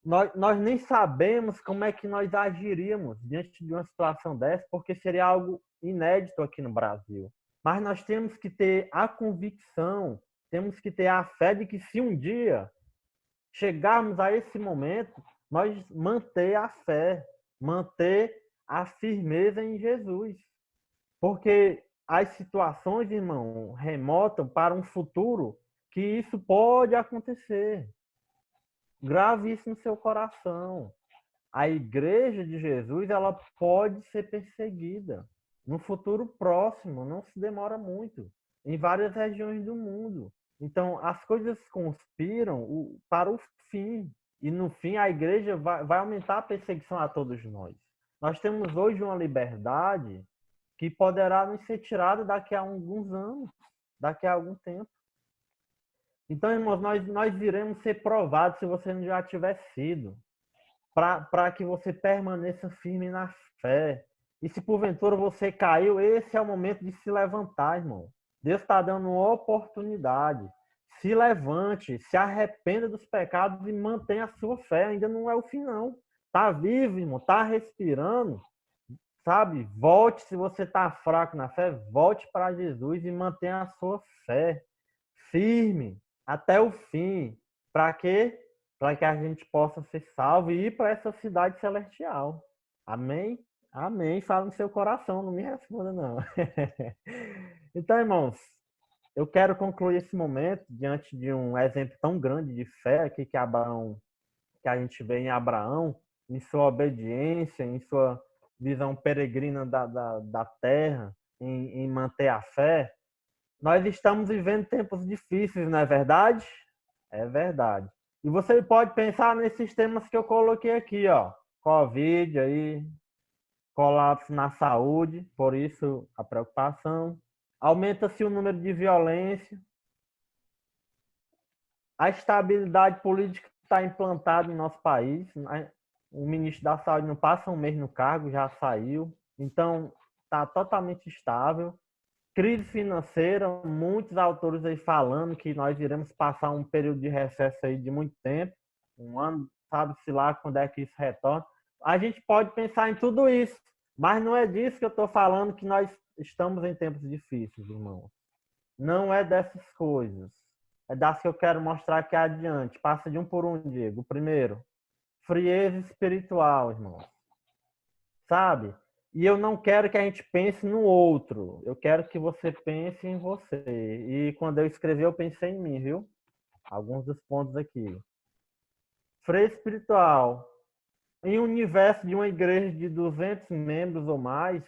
Nós nem sabemos como é que nós agiríamos diante de uma situação dessa, porque seria algo inédito aqui no Brasil. Mas nós temos que ter a convicção, temos que ter a fé de que se um dia chegarmos a esse momento, nós manter a fé, manter a firmeza em Jesus. Porque as situações, irmão, remotam para um futuro que isso pode acontecer. Grave isso no seu coração. A igreja de Jesus, ela pode ser perseguida no futuro próximo, não se demora muito, em várias regiões do mundo. Então, as coisas conspiram para o fim. E no fim, a igreja vai aumentar a perseguição a todos nós. Nós temos hoje uma liberdade que poderá nos ser tirada daqui a alguns anos, daqui a algum tempo. Então, irmãos, nós iremos ser provados se você não já tiver sido, para que você permaneça firme na fé. E se porventura você caiu, esse é o momento de se levantar, irmão. Deus está dando uma oportunidade. Se levante, se arrependa dos pecados e mantenha a sua fé. Ainda não é o fim, não. Está vivo, irmão, está respirando. Sabe? Volte, se você está fraco na fé, volte para Jesus e mantenha a sua fé firme até o fim. Para quê? Para que a gente possa ser salvo e ir para essa cidade celestial. Amém? Amém. Fala no seu coração, não me responda, não. Então, irmãos, eu quero concluir esse momento diante de um exemplo tão grande de fé aqui que a gente vê em Abraão, em sua obediência, em sua visão peregrina da terra, em manter a fé. Nós estamos vivendo tempos difíceis, não é verdade? É verdade. E você pode pensar nesses temas que eu coloquei aqui, ó. Covid aí, colapso na saúde, por isso a preocupação. Aumenta-se o número de violência. A estabilidade política está implantada em nosso país. O ministro da Saúde não passa um mês no cargo, já saiu. Então, está totalmente estável. Crise financeira, muitos autores aí falando que nós iremos passar um período de recesso aí de muito tempo, um ano, sabe-se lá quando é que isso retorna. A gente pode pensar em tudo isso, mas não é disso que eu estou falando, que nós estamos em tempos difíceis, irmãos. Não é dessas coisas. É das que eu quero mostrar aqui adiante. Passa de um por um, Diego. O primeiro, frieza espiritual, irmão. Sabe? E eu não quero que a gente pense no outro. Eu quero que você pense em você. E quando eu escrevi, eu pensei em mim, viu? Alguns dos pontos aqui. Frieza espiritual. Em um universo de uma igreja de 200 membros ou mais,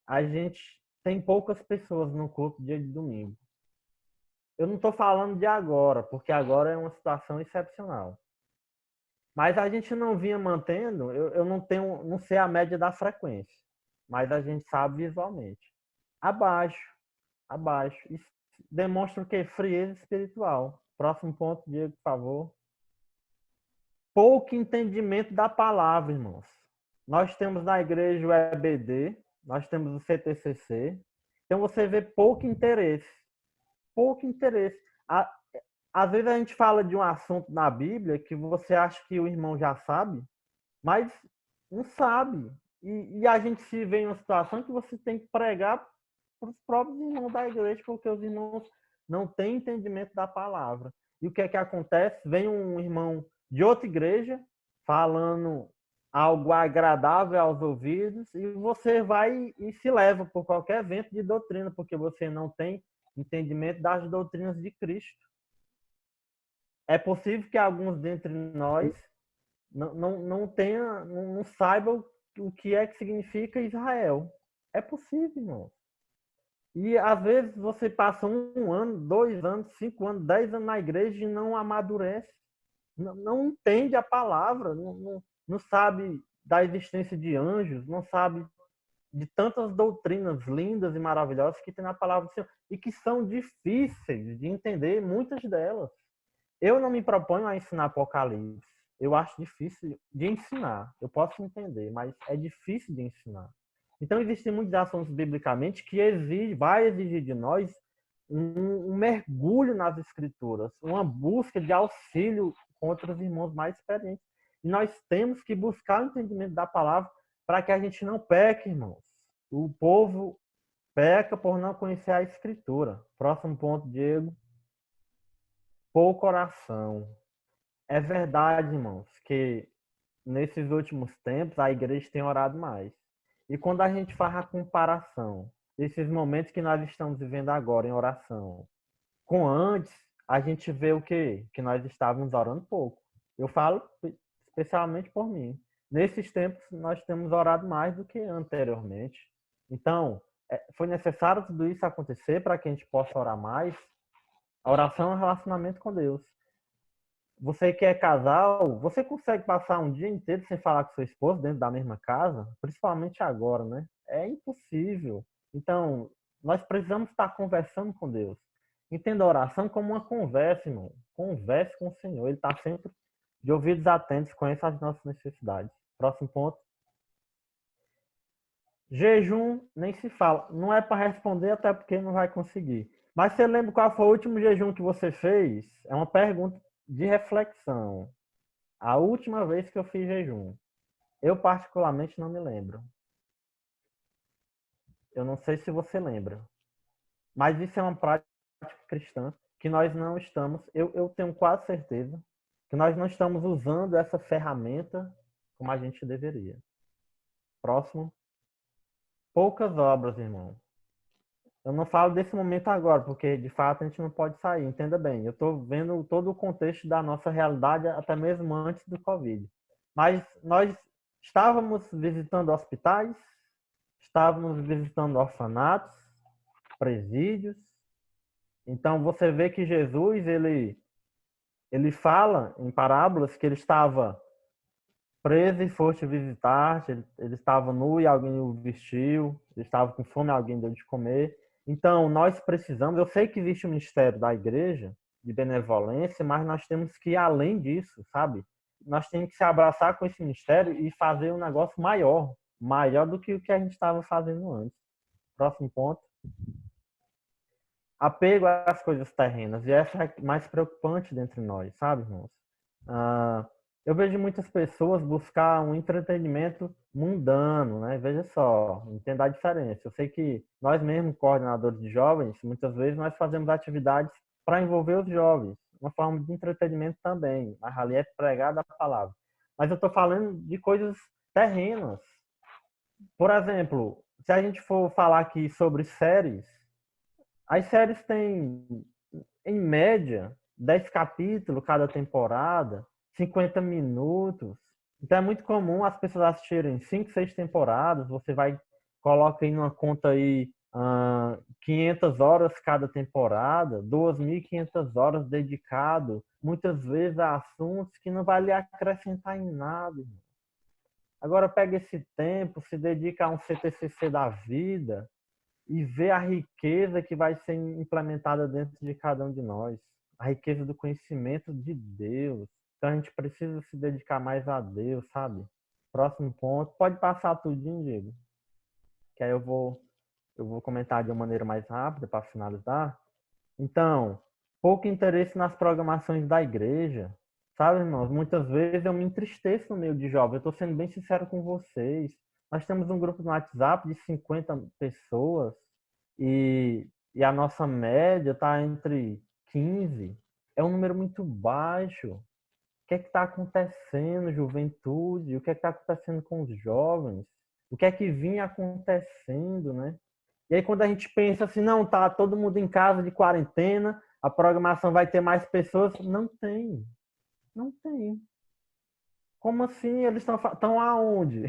a gente tem poucas pessoas no culto dia de domingo. Eu não estou falando de agora, porque agora é uma situação excepcional. Mas a gente não vinha mantendo, eu não sei a média da frequência, mas a gente sabe visualmente. Abaixo. Isso demonstra o quê? Frieza espiritual. Próximo ponto, Diego, por favor. pouco entendimento da palavra, irmãos. Nós temos na igreja o EBD, nós temos o CTCC, então você vê pouco interesse. Pouco interesse. Às vezes a gente fala de um assunto na Bíblia que você acha que o irmão já sabe, mas não sabe. E a gente se vê em uma situação que você tem que pregar para os próprios irmãos da igreja, porque os irmãos não têm entendimento da palavra. E o que é que acontece? Vem um irmão de outra igreja falando algo agradável aos ouvidos e você vai e se leva por qualquer vento de doutrina, porque você não tem entendimento das doutrinas de Cristo. É possível que alguns dentre nós não saibam o que é que significa Israel. É possível, irmão. E às vezes você passa 1 ano, 2 anos, 5 anos, 10 anos na igreja e não amadurece. Não entende a palavra, não sabe da existência de anjos, não sabe de tantas doutrinas lindas e maravilhosas que tem na palavra do Senhor e que são difíceis de entender, muitas delas. Eu não me proponho a ensinar Apocalipse. Eu acho difícil de ensinar. Eu posso entender, mas é difícil de ensinar. Então, existem muitos assuntos biblicamente que vai exigir de nós um mergulho nas Escrituras, uma busca de auxílio contra os irmãos mais experientes. E nós temos que buscar o entendimento da palavra para que a gente não peque, irmãos. O povo peca por não conhecer a Escritura. Próximo ponto, Diego. Pouco oração. É verdade, irmãos, que nesses últimos tempos a igreja tem orado mais. E quando a gente faz a comparação desses momentos que nós estamos vivendo agora em oração com antes, a gente vê o quê? Que nós estávamos orando pouco. Eu falo especialmente por mim. Nesses tempos nós temos orado mais do que anteriormente. Então, foi necessário tudo isso acontecer para que a gente possa orar mais. A oração é um relacionamento com Deus. Você que é casal, você consegue passar um dia inteiro sem falar com sua esposa dentro da mesma casa? Principalmente agora, né? É impossível. Então, nós precisamos estar conversando com Deus. Entenda a oração como uma conversa, irmão. Converse com o Senhor. Ele está sempre de ouvidos atentos, conhece as nossas necessidades. Próximo ponto. Jejum, nem se fala. Não é para responder, até porque não vai conseguir. Mas você lembra qual foi o último jejum que você fez? É uma pergunta de reflexão. A última vez que eu fiz jejum. Eu particularmente não me lembro. Eu não sei se você lembra. Mas isso é uma prática cristã que nós não estamos, eu tenho quase certeza, que nós não estamos usando essa ferramenta como a gente deveria. Próximo. Poucas obras, irmão. Eu não falo desse momento agora, porque de fato a gente não pode sair, entenda bem. Eu estou vendo todo o contexto da nossa realidade, até mesmo antes do Covid. Mas nós estávamos visitando hospitais, estávamos visitando orfanatos, presídios. Então você vê que Jesus, ele fala em parábolas que ele estava preso e foste visitar, ele estava nu e alguém o vestiu, ele estava com fome e alguém deu de comer. Então, nós precisamos, eu sei que existe o ministério da igreja de benevolência, mas nós temos que ir além disso, sabe? Nós temos que se abraçar com esse ministério e fazer um negócio maior do que o que a gente estava fazendo antes. Próximo ponto. Apego às coisas terrenas, e essa é a mais preocupante dentre nós, sabe, irmãos? Eu vejo muitas pessoas buscar um entretenimento mundano, né? Veja só, entenda a diferença. Eu sei que nós mesmos, coordenadores de jovens, muitas vezes nós fazemos atividades para envolver os jovens, uma forma de entretenimento também, mas ali é pregar a palavra. Mas eu estou falando de coisas terrenas. Por exemplo, se a gente for falar aqui sobre séries, as séries têm, em média, 10 capítulos cada temporada, 50 minutos. Então é muito comum as pessoas assistirem 5, 6 temporadas. Você coloca aí numa conta aí 500 horas cada temporada, 2.500 horas dedicado, muitas vezes a assuntos que não vai lhe acrescentar em nada. Agora pega esse tempo, se dedica a um CTCC da vida e vê a riqueza que vai ser implementada dentro de cada um de nós. A riqueza do conhecimento de Deus. Então a gente precisa se dedicar mais a Deus, sabe? Próximo ponto. Pode passar tudinho, Diego. Que aí eu vou comentar de uma maneira mais rápida para finalizar. Então, pouco interesse nas programações da igreja. Sabe, irmãos? Muitas vezes eu me entristeço no meio de jovens. Eu estou sendo bem sincero com vocês. Nós temos um grupo no WhatsApp de 50 pessoas e a nossa média está entre 15. É um número muito baixo. O que é que está acontecendo, juventude? O que é que está acontecendo com os jovens? O que é que vinha acontecendo, né? E aí quando a gente pensa assim, não, tá todo mundo em casa de quarentena, a programação vai ter mais pessoas. Não tem. Não tem. Como assim? Eles estão aonde?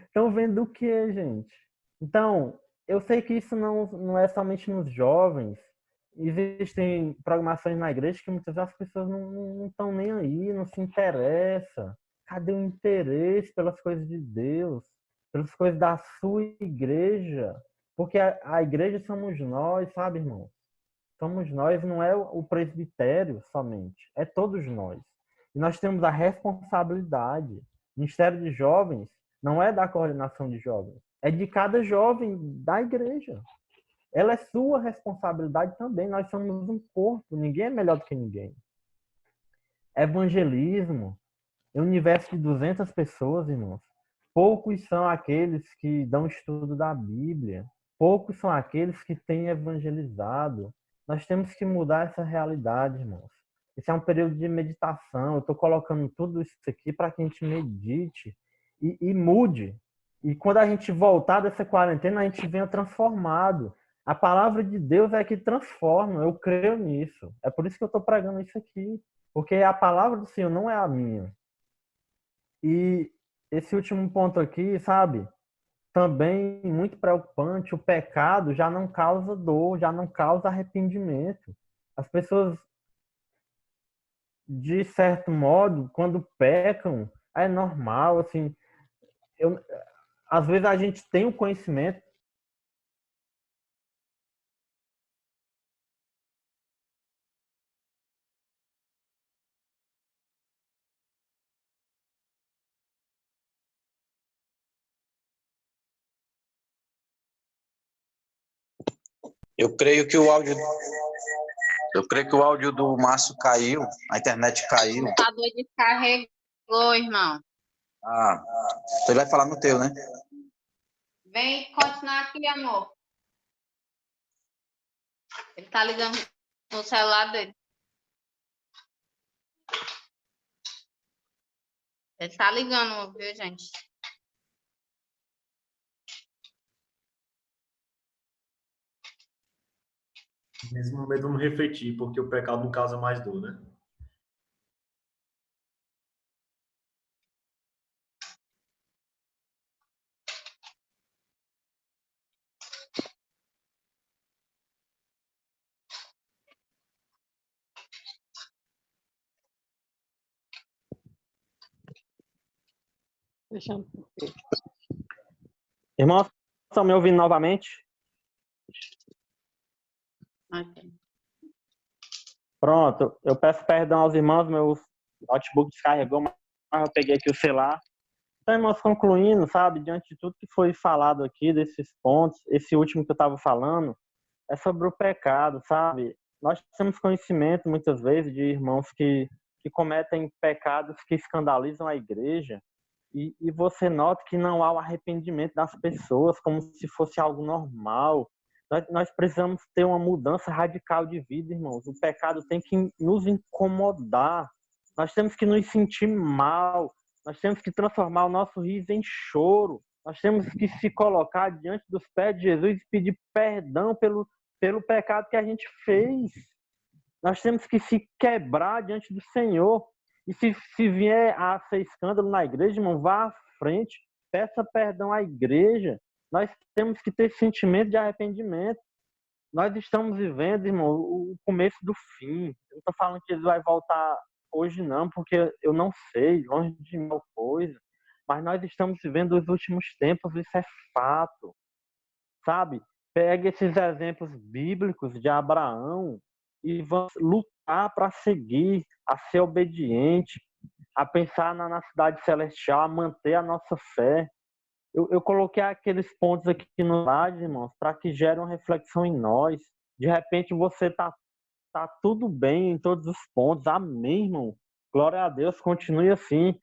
Estão vendo o que, gente? Então, eu sei que isso não é somente nos jovens. Existem programações na igreja que muitas vezes as pessoas não estão nem aí, não se interessam. Cadê o interesse pelas coisas de Deus? Pelas coisas da sua igreja? Porque a igreja somos nós, sabe, irmão? Somos nós, não é o presbitério somente. É todos nós. E nós temos a responsabilidade. O Ministério de Jovens não é da coordenação de jovens. É de cada jovem da igreja. Ela é sua responsabilidade também. Nós somos um corpo. Ninguém é melhor do que ninguém. Evangelismo. Em um universo de 200 pessoas, irmãos, poucos são aqueles que dão estudo da Bíblia. Poucos são aqueles que têm evangelizado. Nós temos que mudar essa realidade, irmãos. Esse é um período de meditação. Eu estou colocando tudo isso aqui para que a gente medite e mude. E quando a gente voltar dessa quarentena, a gente venha transformado. A palavra de Deus é que transforma. Eu creio nisso. É por isso que eu estou pregando isso aqui. Porque a palavra do Senhor não é a minha. E esse último ponto aqui, sabe? Também muito preocupante, o pecado já não causa dor, já não causa arrependimento. As pessoas, de certo modo, quando pecam, é normal, assim, às vezes a gente tem o conhecimento. Eu creio que o áudio, eu creio que o áudio do Márcio caiu, a internet caiu. O computador descarregou, irmão. Ah, você vai falar no teu, né? Vem continuar aqui, amor. Ele tá ligando no celular dele. Ele tá ligando, viu, gente? Nesse momento, vamos refletir, porque o pecado não causa mais dor, né? Irmãos, estão me ouvindo novamente? Ok. Pronto, eu peço perdão aos irmãos, meu notebook descarregou, mas eu peguei aqui o celular. Então, irmãos, concluindo, sabe, diante de tudo que foi falado aqui, desses pontos, esse último que eu estava falando, é sobre o pecado, sabe? Nós temos conhecimento, muitas vezes, de irmãos que cometem pecados que escandalizam a igreja, e você nota que não há o arrependimento das pessoas, como se fosse algo normal. Nós precisamos ter uma mudança radical de vida, irmãos. O pecado tem que nos incomodar. Nós temos que nos sentir mal. Nós temos que transformar o nosso riso em choro. Nós temos que se colocar diante dos pés de Jesus e pedir perdão pelo pecado que a gente fez. Nós temos que se quebrar diante do Senhor. E se vier a ser escândalo na igreja, irmão, vá à frente. Peça perdão à igreja. Nós temos que ter sentimento de arrependimento. Nós estamos vivendo, irmão, o começo do fim. Eu não estou falando que ele vai voltar hoje não, porque eu não sei, longe de mim coisa. Mas nós estamos vivendo os últimos tempos, isso é fato. Sabe? Pega esses exemplos bíblicos de Abraão e vamos lutar para seguir, a ser obediente, a pensar na cidade celestial, a manter a nossa fé. Eu coloquei aqueles pontos aqui no slide, irmãos, para que gere uma reflexão em nós. De repente você tá tudo bem em todos os pontos. Amém, irmão. Glória a Deus, continue assim.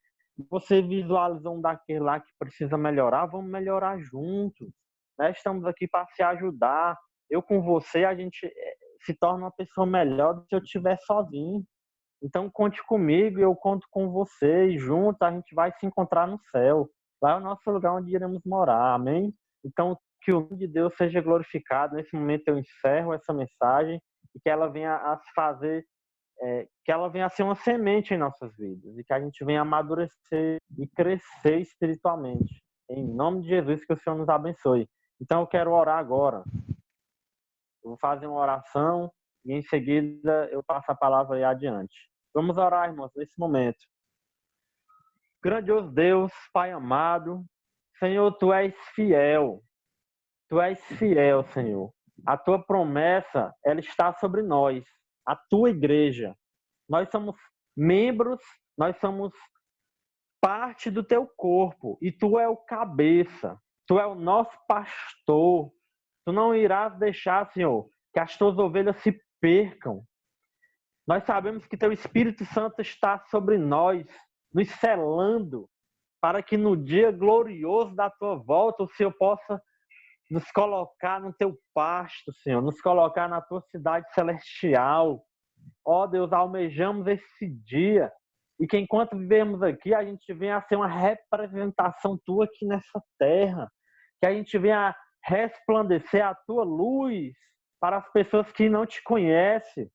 Você visualizou um daquele lá que precisa melhorar, vamos melhorar juntos. Nós estamos aqui para se ajudar. Eu com você, a gente se torna uma pessoa melhor do que se eu estiver sozinho. Então conte comigo, eu conto com você, e juntos a gente vai se encontrar no céu. Lá é o nosso lugar onde iremos morar, amém? Então que o nome de Deus seja glorificado. Nesse momento eu encerro essa mensagem e que ela venha a se fazer, que ela venha a ser uma semente em nossas vidas e que a gente venha amadurecer e crescer espiritualmente. Em nome de Jesus, que o Senhor nos abençoe. Então eu quero orar agora. Eu vou fazer uma oração e em seguida eu passo a palavra aí adiante. Vamos orar, irmãos, nesse momento. Grandioso Deus, Pai amado, Senhor, Tu és fiel. Tu és fiel, Senhor. A Tua promessa, ela está sobre nós, a Tua igreja. Nós somos membros, nós somos parte do Teu corpo e Tu é o cabeça. Tu é o nosso pastor. Tu não irás deixar, Senhor, que as Tuas ovelhas se percam. Nós sabemos que Teu Espírito Santo está sobre nós, nos selando, para que no dia glorioso da Tua volta o Senhor possa nos colocar no Teu pasto, Senhor, nos colocar na Tua cidade celestial. Ó Deus, almejamos esse dia e que enquanto vivemos aqui, a gente venha a ser uma representação Tua aqui nessa terra, que a gente venha a resplandecer a Tua luz para as pessoas que não Te conhecem.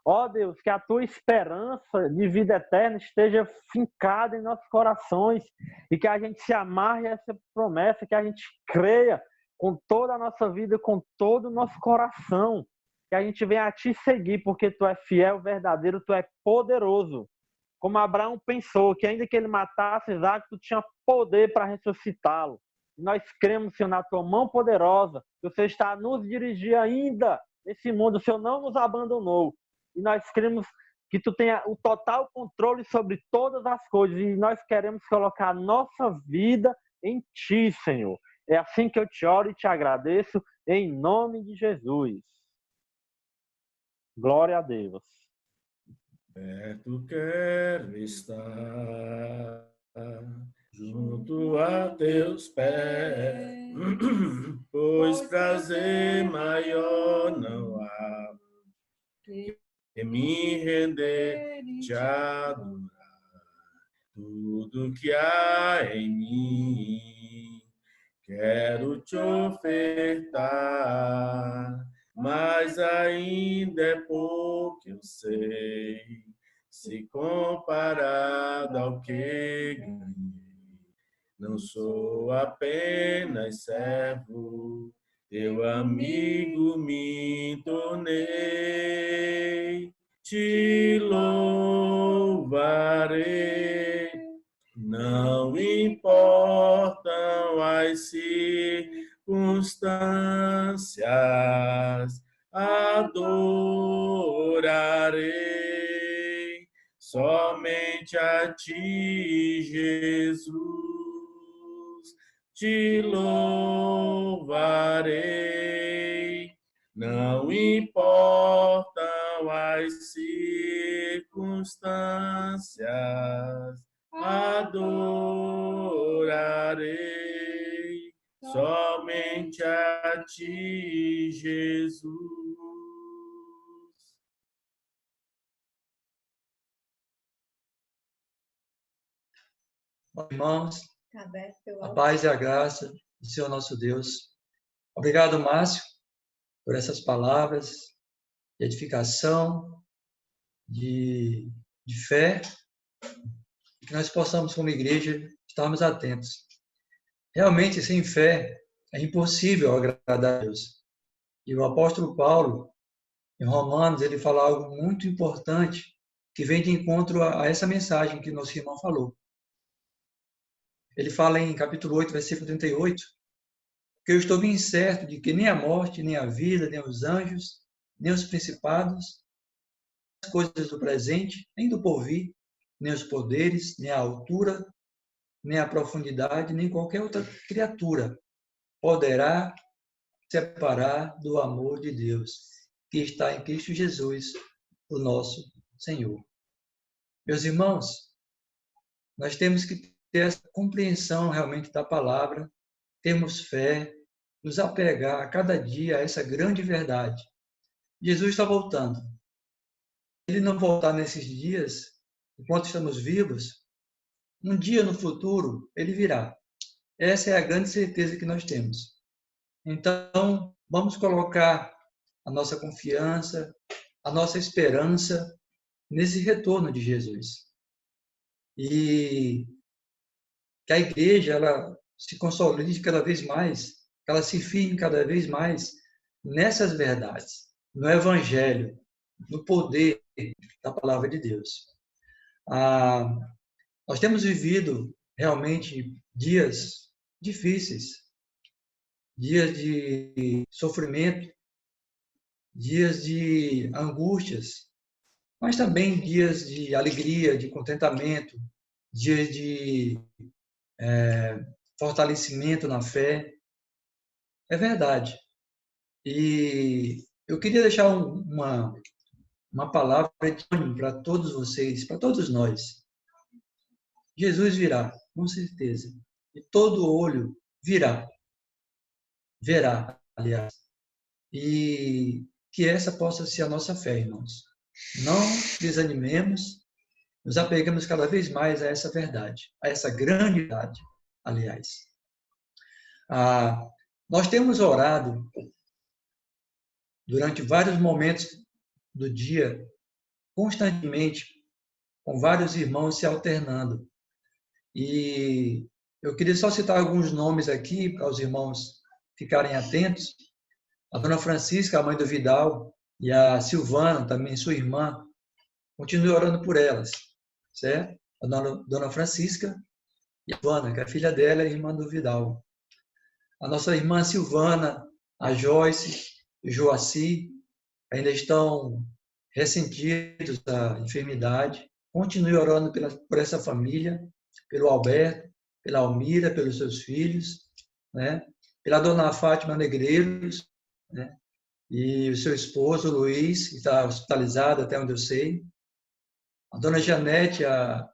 Ó Deus, que a Tua esperança de vida eterna esteja fincada em nossos corações e que a gente se amarre a essa promessa, que a gente creia com toda a nossa vida, com todo o nosso coração, que a gente venha a Te seguir, porque Tu é fiel, verdadeiro, Tu é poderoso. Como Abraão pensou, que ainda que ele matasse Isaac, Tu tinha poder para ressuscitá-lo. Nós cremos, Senhor, na Tua mão poderosa, que o Senhor está a nos dirigir ainda nesse mundo, o Senhor não nos abandonou. E nós cremos que Tu tenha o total controle sobre todas as coisas. E nós queremos colocar a nossa vida em Ti, Senhor. É assim que eu Te oro e Te agradeço, em nome de Jesus. Glória a Deus. Perto quero estar, junto a Teus pés, pois prazer maior não há que me render, Te adorar. Tudo que há em mim quero Te ofertar, mas ainda é pouco, eu sei, se comparado ao que ganhei. Não sou apenas servo, Teu amigo me tornei. Te louvarei, não importam as circunstâncias, adorarei somente a Ti, Jesus. Te louvarei, não importam as circunstâncias, adorarei somente a Ti, Jesus. Irmãos, a paz e a graça do Senhor nosso Deus. Obrigado, Márcio, por essas palavras de edificação, de fé, e que nós possamos, como igreja, estarmos atentos. Realmente, sem fé, é impossível agradar a Deus. E o apóstolo Paulo, em Romanos, ele fala algo muito importante, que vem de encontro a essa mensagem que nosso irmão falou. Ele fala em capítulo 8, versículo 38, que eu estou bem certo de que nem a morte, nem a vida, nem os anjos, nem os principados, as coisas do presente, nem do porvir, nem os poderes, nem a altura, nem a profundidade, nem qualquer outra criatura poderá separar do amor de Deus que está em Cristo Jesus, o nosso Senhor. Meus irmãos, nós temos que ter essa compreensão realmente da palavra, termos fé, nos apegar a cada dia a essa grande verdade. Jesus está voltando. Se ele não voltar nesses dias, enquanto estamos vivos, um dia no futuro ele virá. Essa é a grande certeza que nós temos. Então, vamos colocar a nossa confiança, a nossa esperança nesse retorno de Jesus. E que a igreja ela se consolide cada vez mais, que ela se firme cada vez mais nessas verdades, no Evangelho, no poder da palavra de Deus. Nós temos vivido realmente dias difíceis, dias de sofrimento, dias de angústias, mas também dias de alegria, de contentamento, dias de fortalecimento na fé. É verdade. E eu queria deixar uma palavra de ânimo para todos vocês, para todos nós. Jesus virá, com certeza. E todo olho verá, aliás. E que essa possa ser a nossa fé, irmãos. Não desanimemos, nos apegamos cada vez mais a essa verdade, a essa grande verdade, aliás. Nós temos orado durante vários momentos do dia, constantemente, com vários irmãos se alternando. E eu queria só citar alguns nomes aqui para os irmãos ficarem atentos. A dona Francisca, a mãe do Vidal, e a Silvana, também sua irmã, continue orando por elas, certo? A dona Francisca e a Silvana, que é a filha dela e irmã do Vidal. A nossa irmã Silvana, a Joyce e o Joaci ainda estão ressentidos da enfermidade. Continue orando por essa família, pelo Alberto, pela Almira, pelos seus filhos, né? Pela dona Fátima Negreiros, né? E o seu esposo, Luiz, que está hospitalizado, até onde eu sei. A dona Janete, a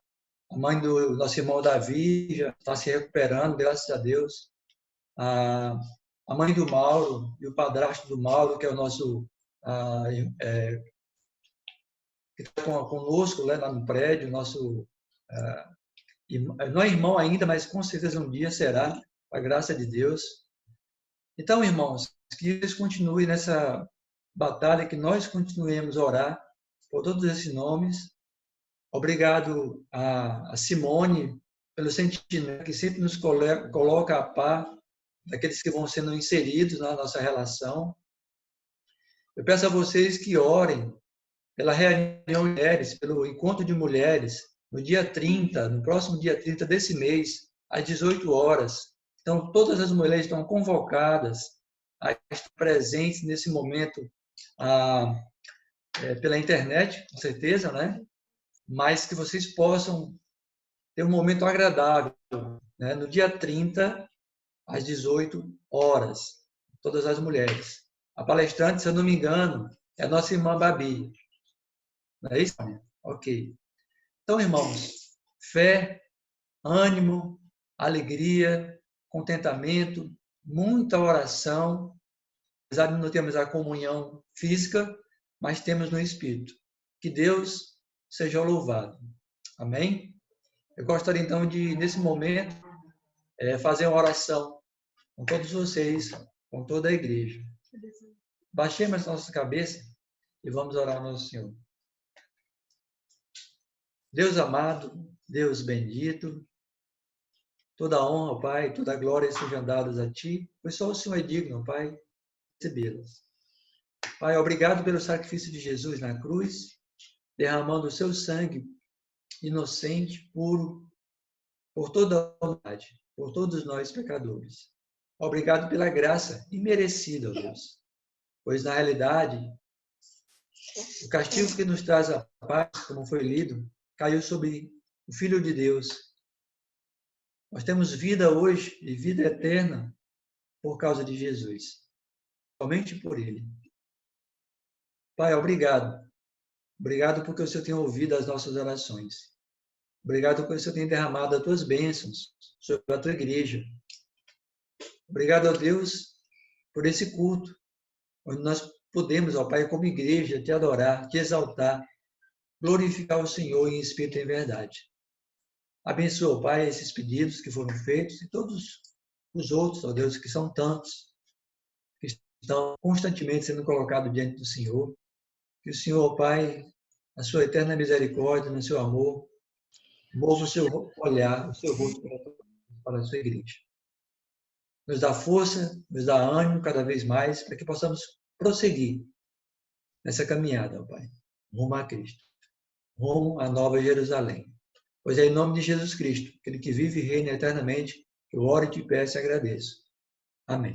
mãe do nosso irmão Davi, já está se recuperando, graças a Deus. A mãe do Mauro e o padrasto do Mauro, que é o nosso... que está conosco, né, lá no prédio, nosso... não é irmão ainda, mas com certeza um dia será, com a graça de Deus. Então, irmãos, que eles continuem nessa batalha, que nós continuemos a orar por todos esses nomes. Obrigado a Simone pelo sentimento que sempre nos coloca a par daqueles que vão sendo inseridos na nossa relação. Eu peço a vocês que orem pela reunião de mulheres, pelo encontro de mulheres, no dia 30, no próximo dia 30 desse mês, às 18 horas. Então, todas as mulheres estão convocadas a estar presentes nesse momento pela internet, com certeza, né? Mas que vocês possam ter um momento agradável, né? No dia 30, às 18 horas, todas as mulheres. A palestrante, se eu não me engano, é a nossa irmã Babi. Não é isso? Ok. Então, irmãos, fé, ânimo, alegria, contentamento, muita oração. Apesar de não termos a comunhão física, mas temos no Espírito. Que Deus seja louvado. Amém? Eu gostaria, então, de, nesse momento, fazer uma oração com todos vocês, com toda a igreja. Baixemos as nossas cabeças e vamos orar ao nosso Senhor. Deus amado, Deus bendito, toda a honra, Pai, toda a glória sejam dadas a Ti, pois só o Senhor é digno, Pai, de recebê-las. Pai, obrigado pelo sacrifício de Jesus na cruz, derramando o seu sangue inocente, puro, por toda a humanidade, por todos nós pecadores. Obrigado pela graça imerecida, ó Deus, pois na realidade, o castigo que nos traz a paz, como foi lido, caiu sobre o Filho de Deus. Nós temos vida hoje e vida eterna por causa de Jesus. Somente por Ele. Pai, obrigado. Obrigado porque o Senhor tem ouvido as nossas orações. Obrigado porque o Senhor tem derramado as tuas bênçãos sobre a tua igreja. Obrigado a Deus por esse culto, onde nós podemos, ó Pai, como igreja, te adorar, te exaltar, glorificar o Senhor em espírito e em verdade. Abençoa, Pai, esses pedidos que foram feitos e todos os outros, ó Deus, que são tantos, que estão constantemente sendo colocados diante do Senhor. Que o Senhor, ó Pai, na sua eterna misericórdia, no seu amor, mova o seu olhar, o seu rosto para a sua igreja. Nos dá força, nos dá ânimo cada vez mais, para que possamos prosseguir nessa caminhada, ó Pai, rumo a Cristo, rumo à Nova Jerusalém. Pois é em nome de Jesus Cristo, aquele que vive e reina eternamente, que eu oro e te peço e agradeço. Amém.